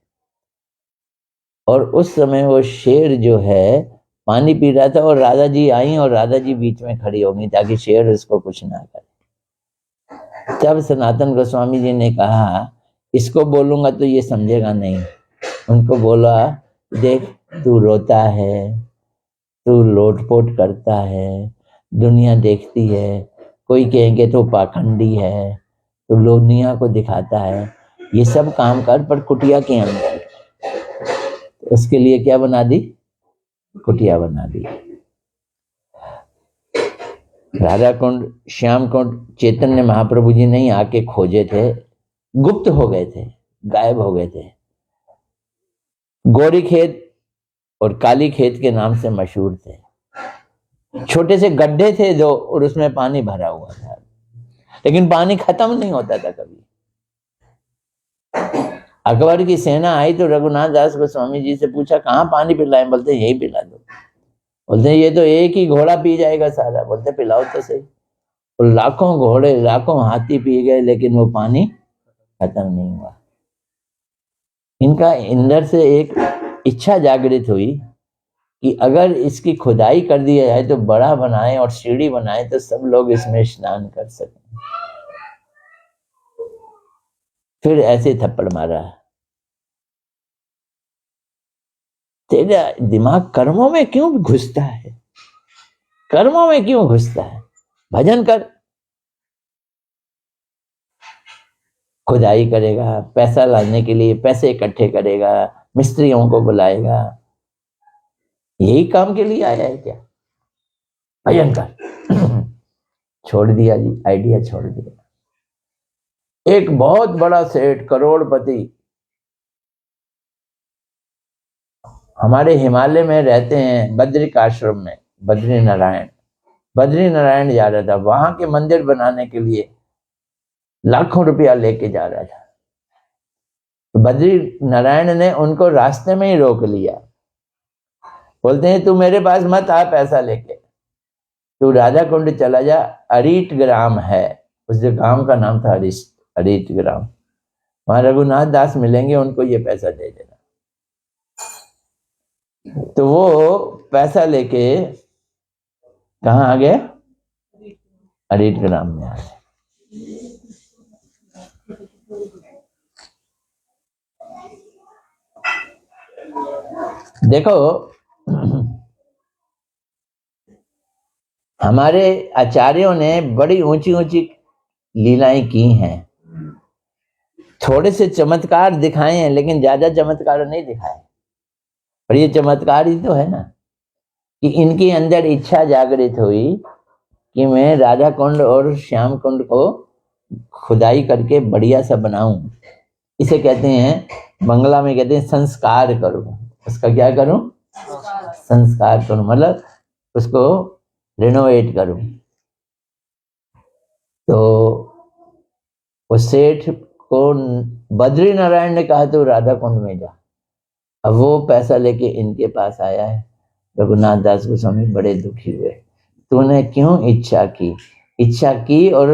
और उस समय वो शेर जो है पानी पी रहा था, और राधा जी आई और राधा जी बीच में खड़ी हो गई ताकि शेर उसको कुछ ना करे। तब सनातन गोस्वामी जी ने कहा इसको बोलूंगा तो ये समझेगा नहीं। उनको बोला देख तू रोता है, तू लोटपोट करता है, दुनिया देखती है, कोई कहेंगे तो पाखंडी है, तो दुनिया को दिखाता है, ये सब काम कर पर कुटिया के अंदर। तो उसके लिए क्या बना दी? कुटिया बना दी। राधा कुंड, श्याम कुंड चैतन्य महाप्रभु जी नहीं आके खोजे थे, गुप्त हो गए थे, गायब हो गए थे। गौरी खेत और काली खेत के नाम से मशहूर थे। छोटे से गड्ढे थे जो, और उसमें पानी भरा हुआ था, लेकिन पानी खत्म नहीं होता था कभी। अकबर की सेना आई तो रघुनाथ दास गोस्वामी जी से पूछा कहाँ पानी पिलाएं? बोलते यही पिला दो। बोलते ये तो एक ही घोड़ा पी जाएगा सारा। बोलते पिलाओ तो सही। और लाखों घोड़े लाखों हाथी पी गए, लेकिन वो पानी खत्म नहीं हुआ। इनका अंदर से एक इच्छा जागृत हुई कि अगर इसकी खुदाई कर दिया जाए तो बड़ा बनाए और सीढ़ी बनाए तो सब लोग इसमें स्नान कर सकें। फिर ऐसे थप्पड़ मारा। तेरा दिमाग कर्मों में क्यों घुसता है? कर्मों में क्यों घुसता है? भजन कर। खुदाई करेगा, पैसा लाने के लिए पैसे इकट्ठे करेगा, मिस्त्रियों को बुलाएगा, यही काम के लिए आया है क्या? भजन कर। छोड़ दिया जी, आइडिया छोड़ दिया। एक बहुत बड़ा सेठ, करोड़पति, हमारे हिमालय में रहते हैं, बद्रिक आश्रम में, बद्री नारायण जा रहा था। वहां के मंदिर बनाने के लिए लाखों रुपया लेके जा रहा था। तो बद्री नारायण ने उनको रास्ते में ही रोक लिया। बोलते हैं तू मेरे पास मत आ पैसा लेके, तू राधा कुंड चला जा, अरीट ग्राम है, उस गांव का नाम था अरीट ग्राम। वहां रघुनाथ दास मिलेंगे, उनको ये पैसा दे देना। तो वो पैसा लेके कहाँ आ गए? अरीट ग्राम में आ गए। देखो, हमारे आचार्यों ने बड़ी ऊंची ऊंची लीलाएं की हैं, थोड़े से चमत्कार दिखाए हैं, लेकिन ज्यादा चमत्कार नहीं दिखाए। और ये चमत्कार ही तो है ना कि इनके अंदर इच्छा जागृत हुई कि मैं राधा कुंड और श्याम कुंड को खुदाई करके बढ़िया सा बनाऊं। इसे कहते हैं, बंगला में कहते हैं संस्कार करूं। उसका क्या करूं? संस्कार करूं, मतलब उसको रिनोवेट करूं। तो उस सेठ को बद्री नारायण ने कहा तो राधा कुंड में जा। अब वो पैसा लेके इनके पास आया है। रघुनाथ दास गोस्वामी बड़े दुखी हुए, तूने क्यों इच्छा की? इच्छा की और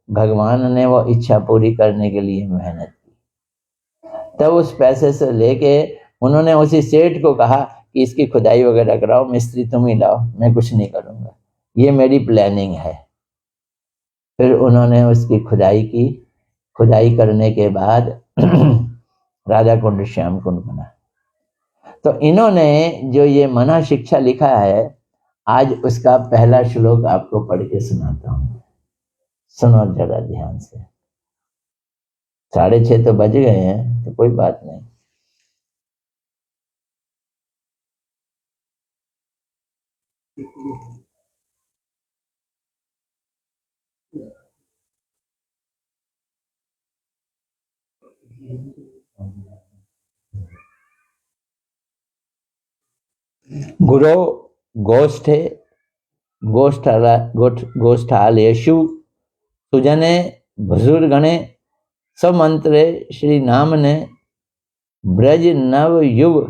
भगवान ने वो इच्छा पूरी करने के लिए मेहनत की। तब उस पैसे से लेके उन्होंने उसी सेठ को कहा कि इसकी खुदाई वगैरह कराओ, मिस्त्री तुम ही लाओ, मैं कुछ नहीं करूंगा, ये मेरी प्लानिंग है। फिर उन्होंने उसकी खुदाई की। खुदाई करने के बाद राधा कुंड श्याम कुंड बना। तो इन्होंने जो ये मना शिक्षा लिखा है, आज उसका पहला श्लोक आपको पढ़ के सुनाता हूं। सुनो जरा ध्यान से। 6:30 तो बज गए हैं, तो कोई बात नहीं। गुरो गोष्ठे गोष्ठालेषु सुजने भुजुर्गणे समंत्रे श्री नाम ने ब्रज नव युव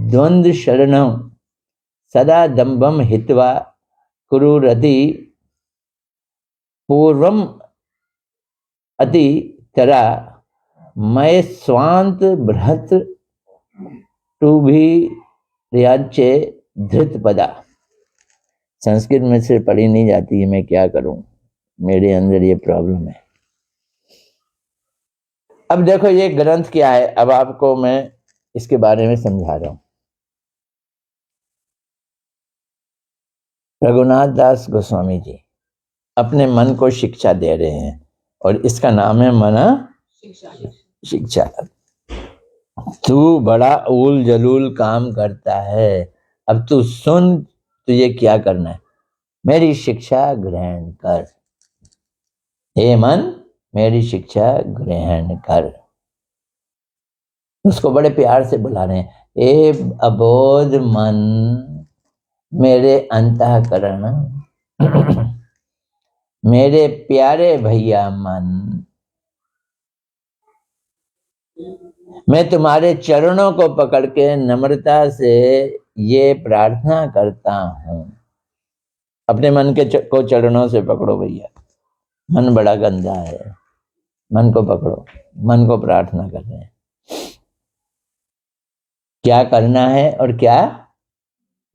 द्वंद्व शरणं सदा दंभम हित्वा कुरुरति पूर्वम अति तरा मय स्वांत बृहत टूभी रियाचे धृत पदा। संस्कृत में से पढ़ी नहीं जाती है, मैं क्या करूं, मेरे अंदर ये प्रॉब्लम है। अब देखो ये ग्रंथ क्या है, अब आपको मैं इसके बारे में समझा रहा हूं। रघुनाथ दास गोस्वामी जी अपने मन को शिक्षा दे रहे हैं, और इसका नाम है मना शिक्षा। तू बड़ा उल जलूल काम करता है, अब तू सुन, तुझे क्या करना है। मेरी शिक्षा ग्रहण कर, हे मन मेरी शिक्षा ग्रहण कर। उसको बड़े प्यार से बुला रहे हैं, ए अबोध मन मेरे अंतःकरण, मेरे प्यारे भैया मन, मैं तुम्हारे चरणों को पकड़ के नम्रता से ये प्रार्थना करता हूं। अपने मन के को चरणों से पकड़ो भैया, मन बड़ा गंदा है, मन को पकड़ो। मन को प्रार्थना कर रहे हैं क्या करना है और क्या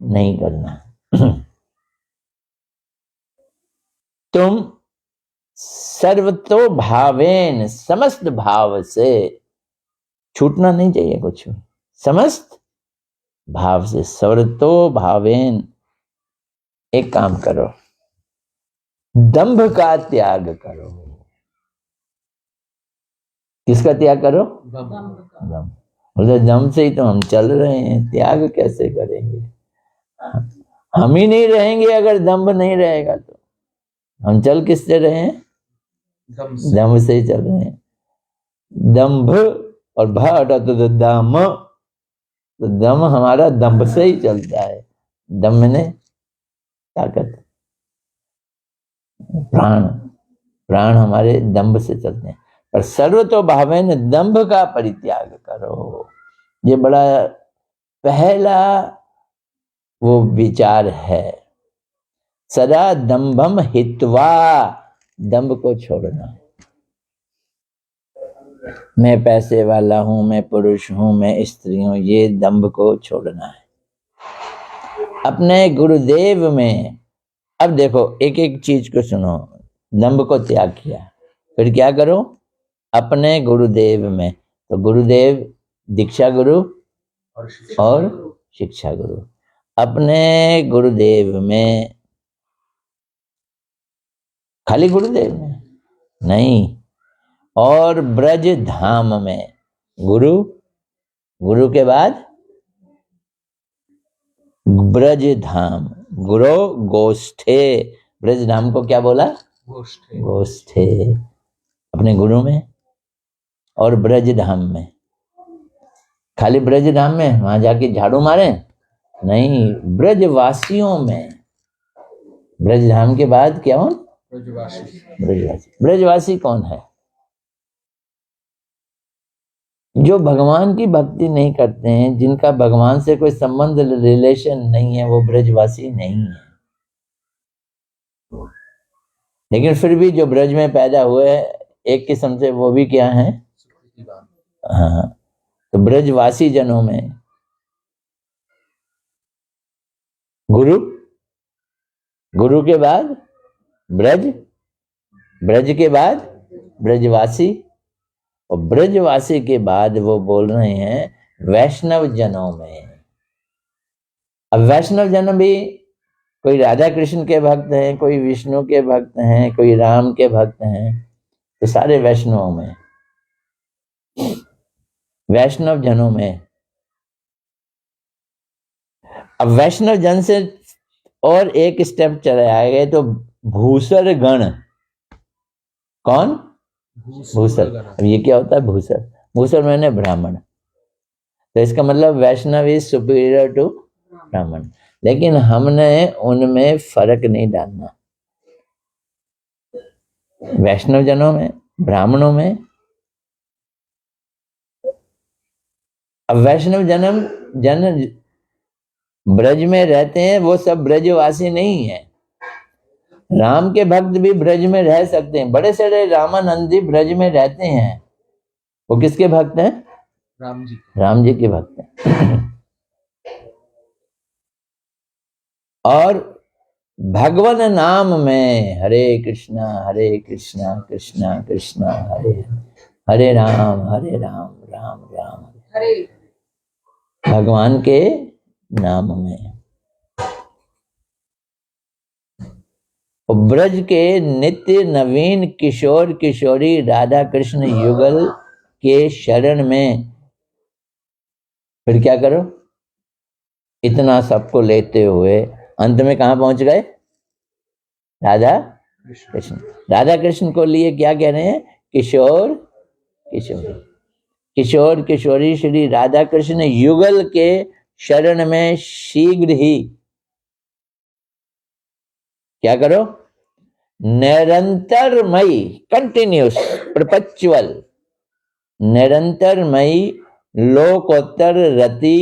नहीं करना। तुम सर्वतो भावेन, समस्त भाव से, छूटना नहीं चाहिए कुछ भी, समस्त भाव से, सर्वतो भावेन। एक काम करो, दंभ का त्याग करो। किसका त्याग करो? दंभ। बोले दम से ही तो हम चल रहे हैं, त्याग कैसे करेंगे? हम ही नहीं रहेंगे अगर दंभ नहीं रहेगा तो। हम चल किससे रहे हैं? दम से ही चल रहे हैं। दंभ और भ हटा तो दम, तो दम हमारा दंभ से ही चलता है। दम में ताकत, प्राण, प्राण हमारे दंभ से चलते हैं। पर सर्वतो भावेन दंभ का परित्याग करो। ये बड़ा पहला वो विचार है। सदा दंभम हित्वा, दंभ को छोड़ना। मैं पैसे वाला हूं, मैं पुरुष हूं, मैं स्त्री हूं, ये दंभ को छोड़ना है। अपने गुरुदेव में, अब देखो एक एक चीज को सुनो। दंभ को त्याग किया, फिर क्या करो? अपने गुरुदेव में। तो गुरुदेव दीक्षा गुरु और शिक्षा गुरु। अपने गुरुदेव में, खाली गुरुदेव में नहीं, और ब्रज धाम में। गुरु, गुरु के बाद ब्रज धाम, गुरु गोष्ठे। ब्रज धाम को क्या बोला? गोष्ठे। अपने गुरु में और ब्रज धाम में। खाली ब्रज धाम में वहां जाके झाड़ू मारे नहीं, ब्रजवासियों में। ब्रज धाम के बाद क्या हो? ब्रजवासी। ब्रजवासी कौन है? जो भगवान की भक्ति नहीं करते हैं, जिनका भगवान से कोई संबंध, रिलेशन नहीं है, वो ब्रजवासी नहीं है। लेकिन फिर भी जो ब्रज में पैदा हुए एक किस्म से, वो भी क्या है? हाँ, तो ब्रजवासी जनों में गुरु, गुरु के बाद ब्रज, ब्रज के बाद ब्रजवासी, और ब्रजवासी के बाद वो बोल रहे हैं वैष्णव जनों में। अब वैष्णव जन भी कोई राधा कृष्ण के भक्त हैं, कोई विष्णु के भक्त हैं, कोई राम के भक्त हैं, तो सारे वैष्णवों में, वैष्णव जनों में। अब वैष्णव जन से और एक स्टेप चले आए तो भूसर गण। कौन? भूसर। अब ये क्या होता है? भूसर, भूसर मैंने ब्राह्मण। तो इसका मतलब वैष्णव इज सुपीरियर टू ब्राह्मण। लेकिन हमने उनमें फर्क नहीं डालना। वैष्णव जनों में, ब्राह्मणों में। अब वैष्णव जन ब्रज में रहते हैं, वो सब ब्रजवासी नहीं है। राम के भक्त भी ब्रज में रह सकते हैं। बड़े सारे रामानंदी ब्रज में रहते हैं। वो किसके भक्त हैं? राम जी के भक्त हैं। और भगवान नाम में हरे कृष्णा कृष्णा कृष्णा हरे हरे, राम राम राम हरे। भगवान के नाम में। ब्रज के नित्य नवीन किशोर किशोरी राधा कृष्ण युगल के शरण में। फिर क्या करो? इतना सबको लेते हुए अंत में कहां पहुंच गए? राधा कृष्ण। राधा कृष्ण को लिए क्या कह रहे हैं? किशोर किशोरी। किशोर किशोरी श्री राधा कृष्ण युगल के शरण में शीघ्र ही क्या करो? निरंतरमयी, कंटिन्यूस, परपेचुअल, निरंतरमयी लोकोत्तर रति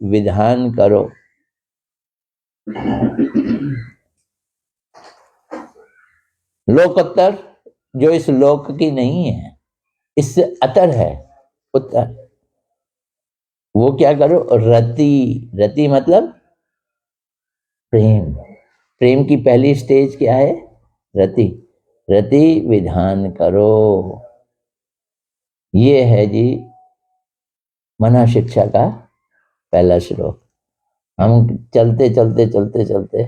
विधान करो। लोकोत्तर जो इस लोक की नहीं है, इससे अतर है, उत्तर। वो क्या करो? रति। रति मतलब प्रेम। प्रेम की पहली स्टेज क्या है? रति। रति विधान करो। ये है जी मना शिक्षा का पहला श्लोक। हम चलते चलते चलते चलते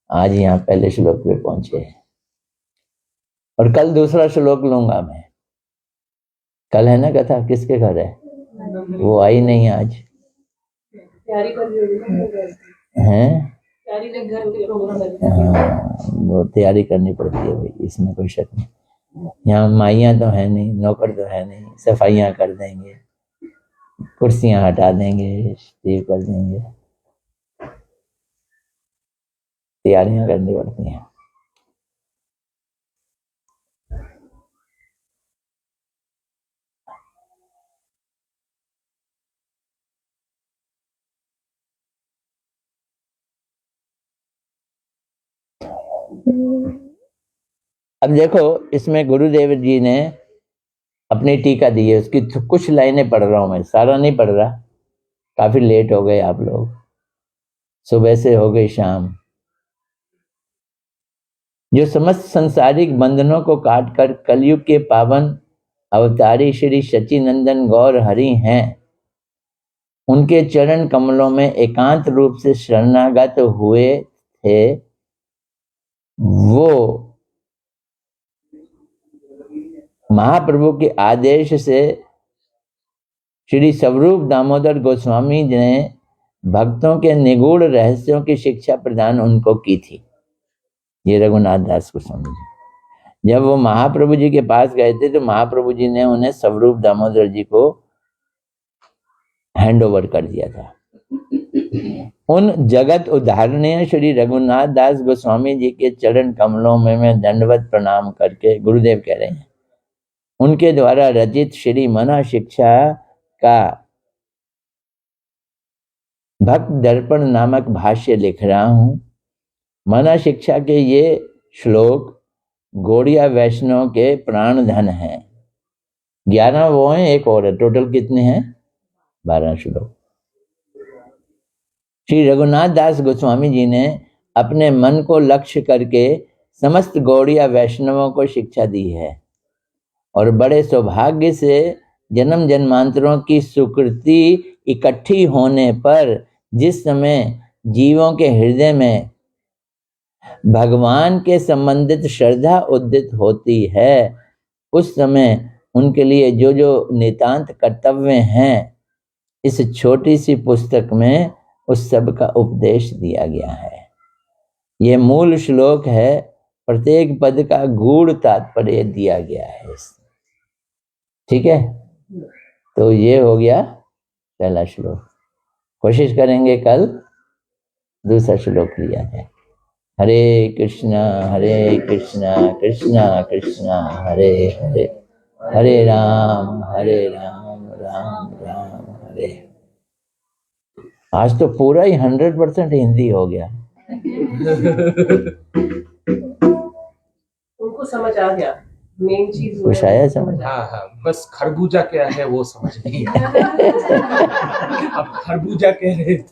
आज यहाँ पहले श्लोक पे पहुंचे हैं, और कल दूसरा श्लोक लूंगा मैं। कल है ना कथा? किसके घर है? वो आई नहीं आज हैं? वो तैयारी करनी पड़ती है भाई, इसमें कोई शक नहीं। यहाँ माइयाँ तो है नहीं, नौकर तो है नहीं, सफाइयाँ कर देंगे, कुर्सियाँ हटा देंगे, स्टीव कर देंगे, तैयारियां करनी पड़ती हैं। अब देखो, इसमें गुरुदेव जी ने अपनी टीका दी है, उसकी कुछ लाइनें पढ़ रहा हूं मैं, सारा नहीं पढ़ रहा। काफी लेट हो गए आप लोग, सुबह से हो गई शाम। जो समस्त संसारिक बंधनों को काटकर कलयुग के पावन अवतारी श्री सच्चिनंदन गौर हरि हैं, उनके चरण कमलों में एकांत रूप से शरणागत हुए थे, वो महाप्रभु के आदेश से श्री स्वरूप दामोदर गोस्वामी जी ने भक्तों के निगूढ़ रहस्यों की शिक्षा प्रदान उनको की थी। ये रघुनाथ दास गोस्वामी जी जब वो महाप्रभु जी के पास गए थे तो महाप्रभु जी ने उन्हें स्वरूप दामोदर जी को हैंड ओवर कर दिया था। उन जगत उदाहरणीय श्री रघुनाथ दास गोस्वामी जी के चरण कमलों में मैं दंडवत प्रणाम करके, गुरुदेव कह रहे हैं, उनके द्वारा रचित श्री मना शिक्षा का भक्त दर्पण नामक भाष्य लिख रहा हूं। मना शिक्षा के ये श्लोक गौड़िया वैष्णव के प्राण धन हैं। 11 वो हैं, एक और है, टोटल कितने हैं? 12 श्लोक। श्री रघुनाथ दास गोस्वामी जी ने अपने मन को लक्ष्य करके समस्त गौड़िया वैष्णवों को शिक्षा दी है और बड़े सौभाग्य से जन्म जन्मांतरों की सुकृति इकट्ठी होने पर जिस समय जीवों के हृदय में भगवान के संबंधित श्रद्धा उदित होती है, उस समय उनके लिए जो जो नितांत कर्तव्य हैं, इस छोटी सी पुस्तक में उस सब का उपदेश दिया गया है। ये मूल श्लोक है, प्रत्येक पद का गूढ़ तात्पर्य दिया गया है। ठीक है, तो ये हो गया पहला श्लोक। कोशिश करेंगे कल दूसरा श्लोक लिया है। हरे कृष्णा कृष्णा कृष्णा हरे हरे, हरे राम राम राम हरे। आज तो पूरा ही 100% हिंदी हो गया। उनको समझ आ गया, मेन चीज वो कुछ आया समझ? हाँ, बस खरबूजा क्या है वो समझ नहीं आया। अब खरबूजा कह रहे थे।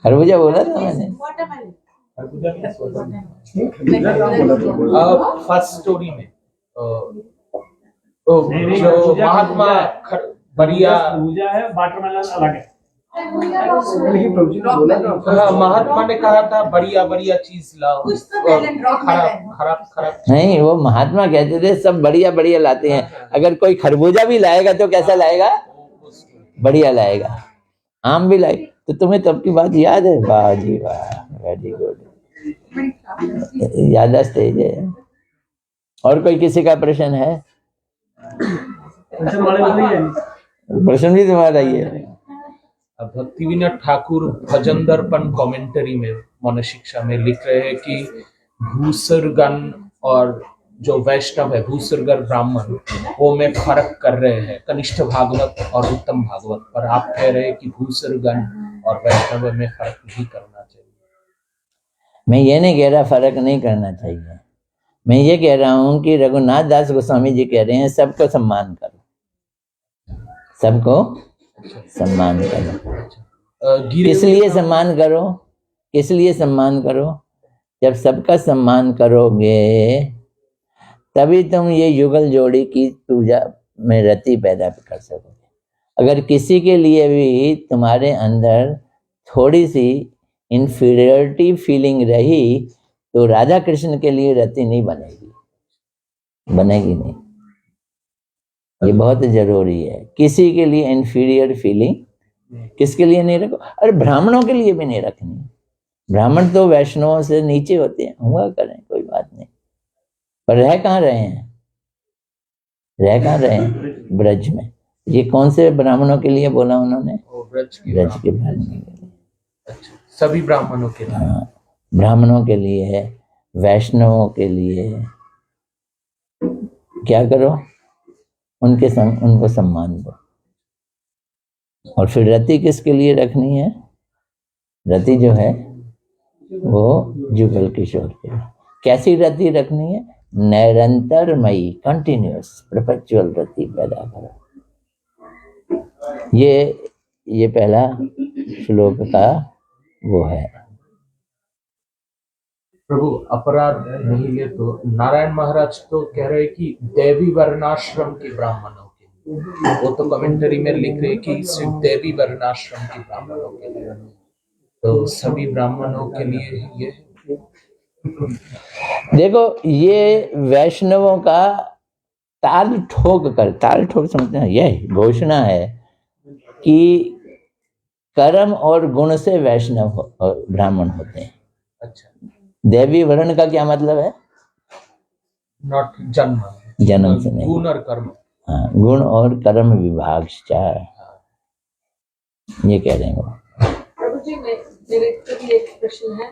खरबूजा बोला था मैंने। फर्स्ट स्टोरी में जो महात्मा बढ़िया खरबूजा है, वाटरमेलन अलग है। महात्मा ने कहा था बढ़िया बढ़िया चीज लाओ, खराब नहीं, वो महात्मा कहते थे सब बढ़िया बढ़िया लाते हैं। अगर कोई खरबूजा भी लाएगा तो कैसा लाएगा? बढ़िया लाएगा। आम भी लाएगा। तो तुम्हें तब की बात याद है? वाह जी वाह, वेरी गुड, याददाश्त तेज है। और कोई किसी का प्रश्न है? प्रश्न भी तुम्हारा ही है। भक्ति विनोद ठाकुर भजन दर्पण कमेंटरी में मन शिक्षा में लिख रहे हैं कि भूसुरगण और जो वैष्णव है, भूसुरगण ब्राह्मण, वो में फर्क कर रहे हैं, कनिष्ठ भागवत और उत्तम भागवत। पर आप कह रहे हैं कि भूसुरगण और वैष्णव में फर्क नहीं करना चाहिए। मैं ये नहीं कह रहा फर्क नहीं करना चाहिए, मैं ये कह रहा हूँ कि रघुनाथ दास गोस्वामी जी कह रहे हैं सबको सम्मान करो, सबको सम्मान करो। किस लिए सम्मान करो? किस लिए सम्मान करो? जब सबका सम्मान करोगे तभी तुम ये युगल जोड़ी की पूजा में रति पैदा कर सकोगे। अगर किसी के लिए भी तुम्हारे अंदर थोड़ी सी इंफीरियरिटी फीलिंग रही तो राधा कृष्ण के लिए रति नहीं बनेगी, बनेगी नहीं। ये बहुत जरूरी है। किसी के लिए इंफीरियर फीलिंग किसके लिए नहीं रखो? अरे ब्राह्मणों के लिए भी नहीं रखनी। ब्राह्मण तो वैष्णवों से नीचे होते हैं, हुआ करें, कोई बात नहीं। पर रह कहाँ रहे हैं? रह कहाँ रहे हैं? ब्रज में। ये कौन से ब्राह्मणों के लिए बोला उन्होंने? ब्रज के ब्राह्मणों के लिए। अच्छा, सभी ब्राह्मणों के लिए? हाँ, ब्राह्मणों के लिए है, वैष्णवों के लिए। क्या करो? उनको सम्मान दो। और फिर रति किसके लिए रखनी है? रति जो है वो जुगल किशोर के लिए। कैसी रति रखनी है? निरंतरमयी, कंटिन्यूअस, परपेचुअल रति पैदा करो। ये पहला श्लोक का वो है। प्रभु अपराध नहीं ले तो नारायण महाराज तो कह रहे कि देवी वर्णाश्रम के ब्राह्मणों के लिए, वो तो कमेंटरी में लिख रहे कि सिर्फ देवी वर्णाश्रम के ब्राह्मणों के लिए, तो सभी ब्राह्मणों के लिए ये देखो, ये वैष्णवों का ताल ठोक समझते हैं, यह घोषणा है कि कर्म और गुण से वैष्णव ब्राह्मण होते हैं। अच्छा, देवी वर्ण का क्या मतलब है? नॉट जन्म जन्म से नहीं, गुण और कर्म। हाँ, गुण और कर्म विभाग ये कह रहे हैं वो। प्रभु जी, मेरे भी एक प्रश्न है।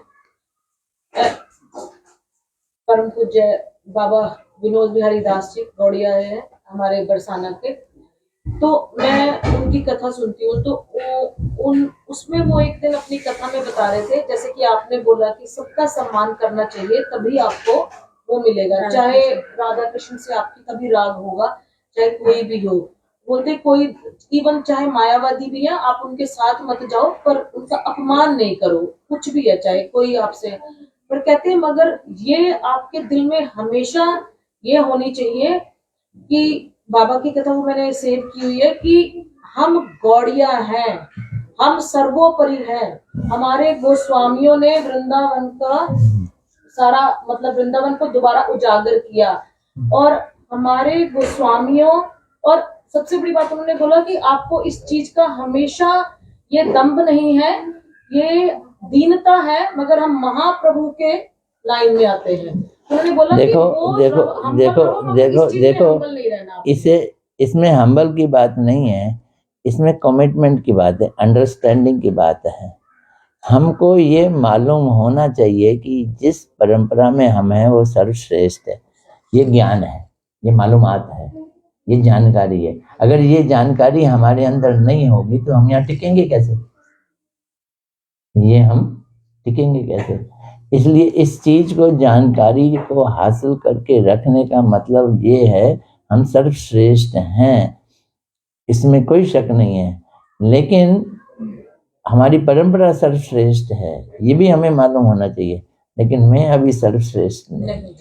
परम पूज्य बाबा विनोद बिहारी दास जी गौड़िया है हमारे बरसाना के, तो मैं उनकी कथा सुनती हूँ, तो उसमें वो एक दिन अपनी कथा में बता रहे थे, जैसे कि आपने बोला कि सबका सम्मान करना चाहिए तभी आपको वो मिलेगा, चाहे राधा कृष्ण से आपकी तभी राग होगा, चाहे कोई भी हो। बोलते कोई इवन चाहे मायावादी भी है, आप उनके साथ मत जाओ, पर उनका अपमान नहीं करो, कुछ भी है, चाहे कोई आपसे, पर कहते हैं मगर ये आपके दिल में हमेशा ये होनी चाहिए कि बाबा की कथा वो मैंने सेव की हुई है कि हम गौड़िया हैं, हम सर्वोपरि हैं। हमारे गोस्वामियों ने वृंदावन का सारा मतलब वृंदावन को दोबारा उजागर किया, और हमारे गोस्वामियों, और सबसे बड़ी बात उन्होंने बोला कि आपको इस चीज का हमेशा ये दंभ नहीं है, ये दीनता है, मगर हम महाप्रभु के लाइन में आते हैं। उन्होंने बोला देखो कि वो देखो हम देखो करो, देखो इस चीज में देखो humble नहीं रहना आपको। इसमें हम्बल की बात नहीं है, इसमें कमिटमेंट की बात है, अंडरस्टैंडिंग की बात है। हमको ये मालूम होना चाहिए कि जिस परंपरा में हम हैं वो सर्वश्रेष्ठ है। ये ज्ञान है, ये मालूमात है, ये जानकारी है। अगर ये जानकारी हमारे अंदर नहीं होगी तो हम यहाँ टिकेंगे कैसे? ये हम टिकेंगे कैसे? इसलिए इस चीज को, जानकारी को हासिल करके रखने का मतलब ये है हम सर्वश्रेष्ठ हैं, इसमें कोई शक नहीं है। लेकिन हमारी परंपरा सर्वश्रेष्ठ है, ये भी हमें मालूम होना चाहिए, लेकिन मैं अभी सर्वश्रेष्ठ नहीं।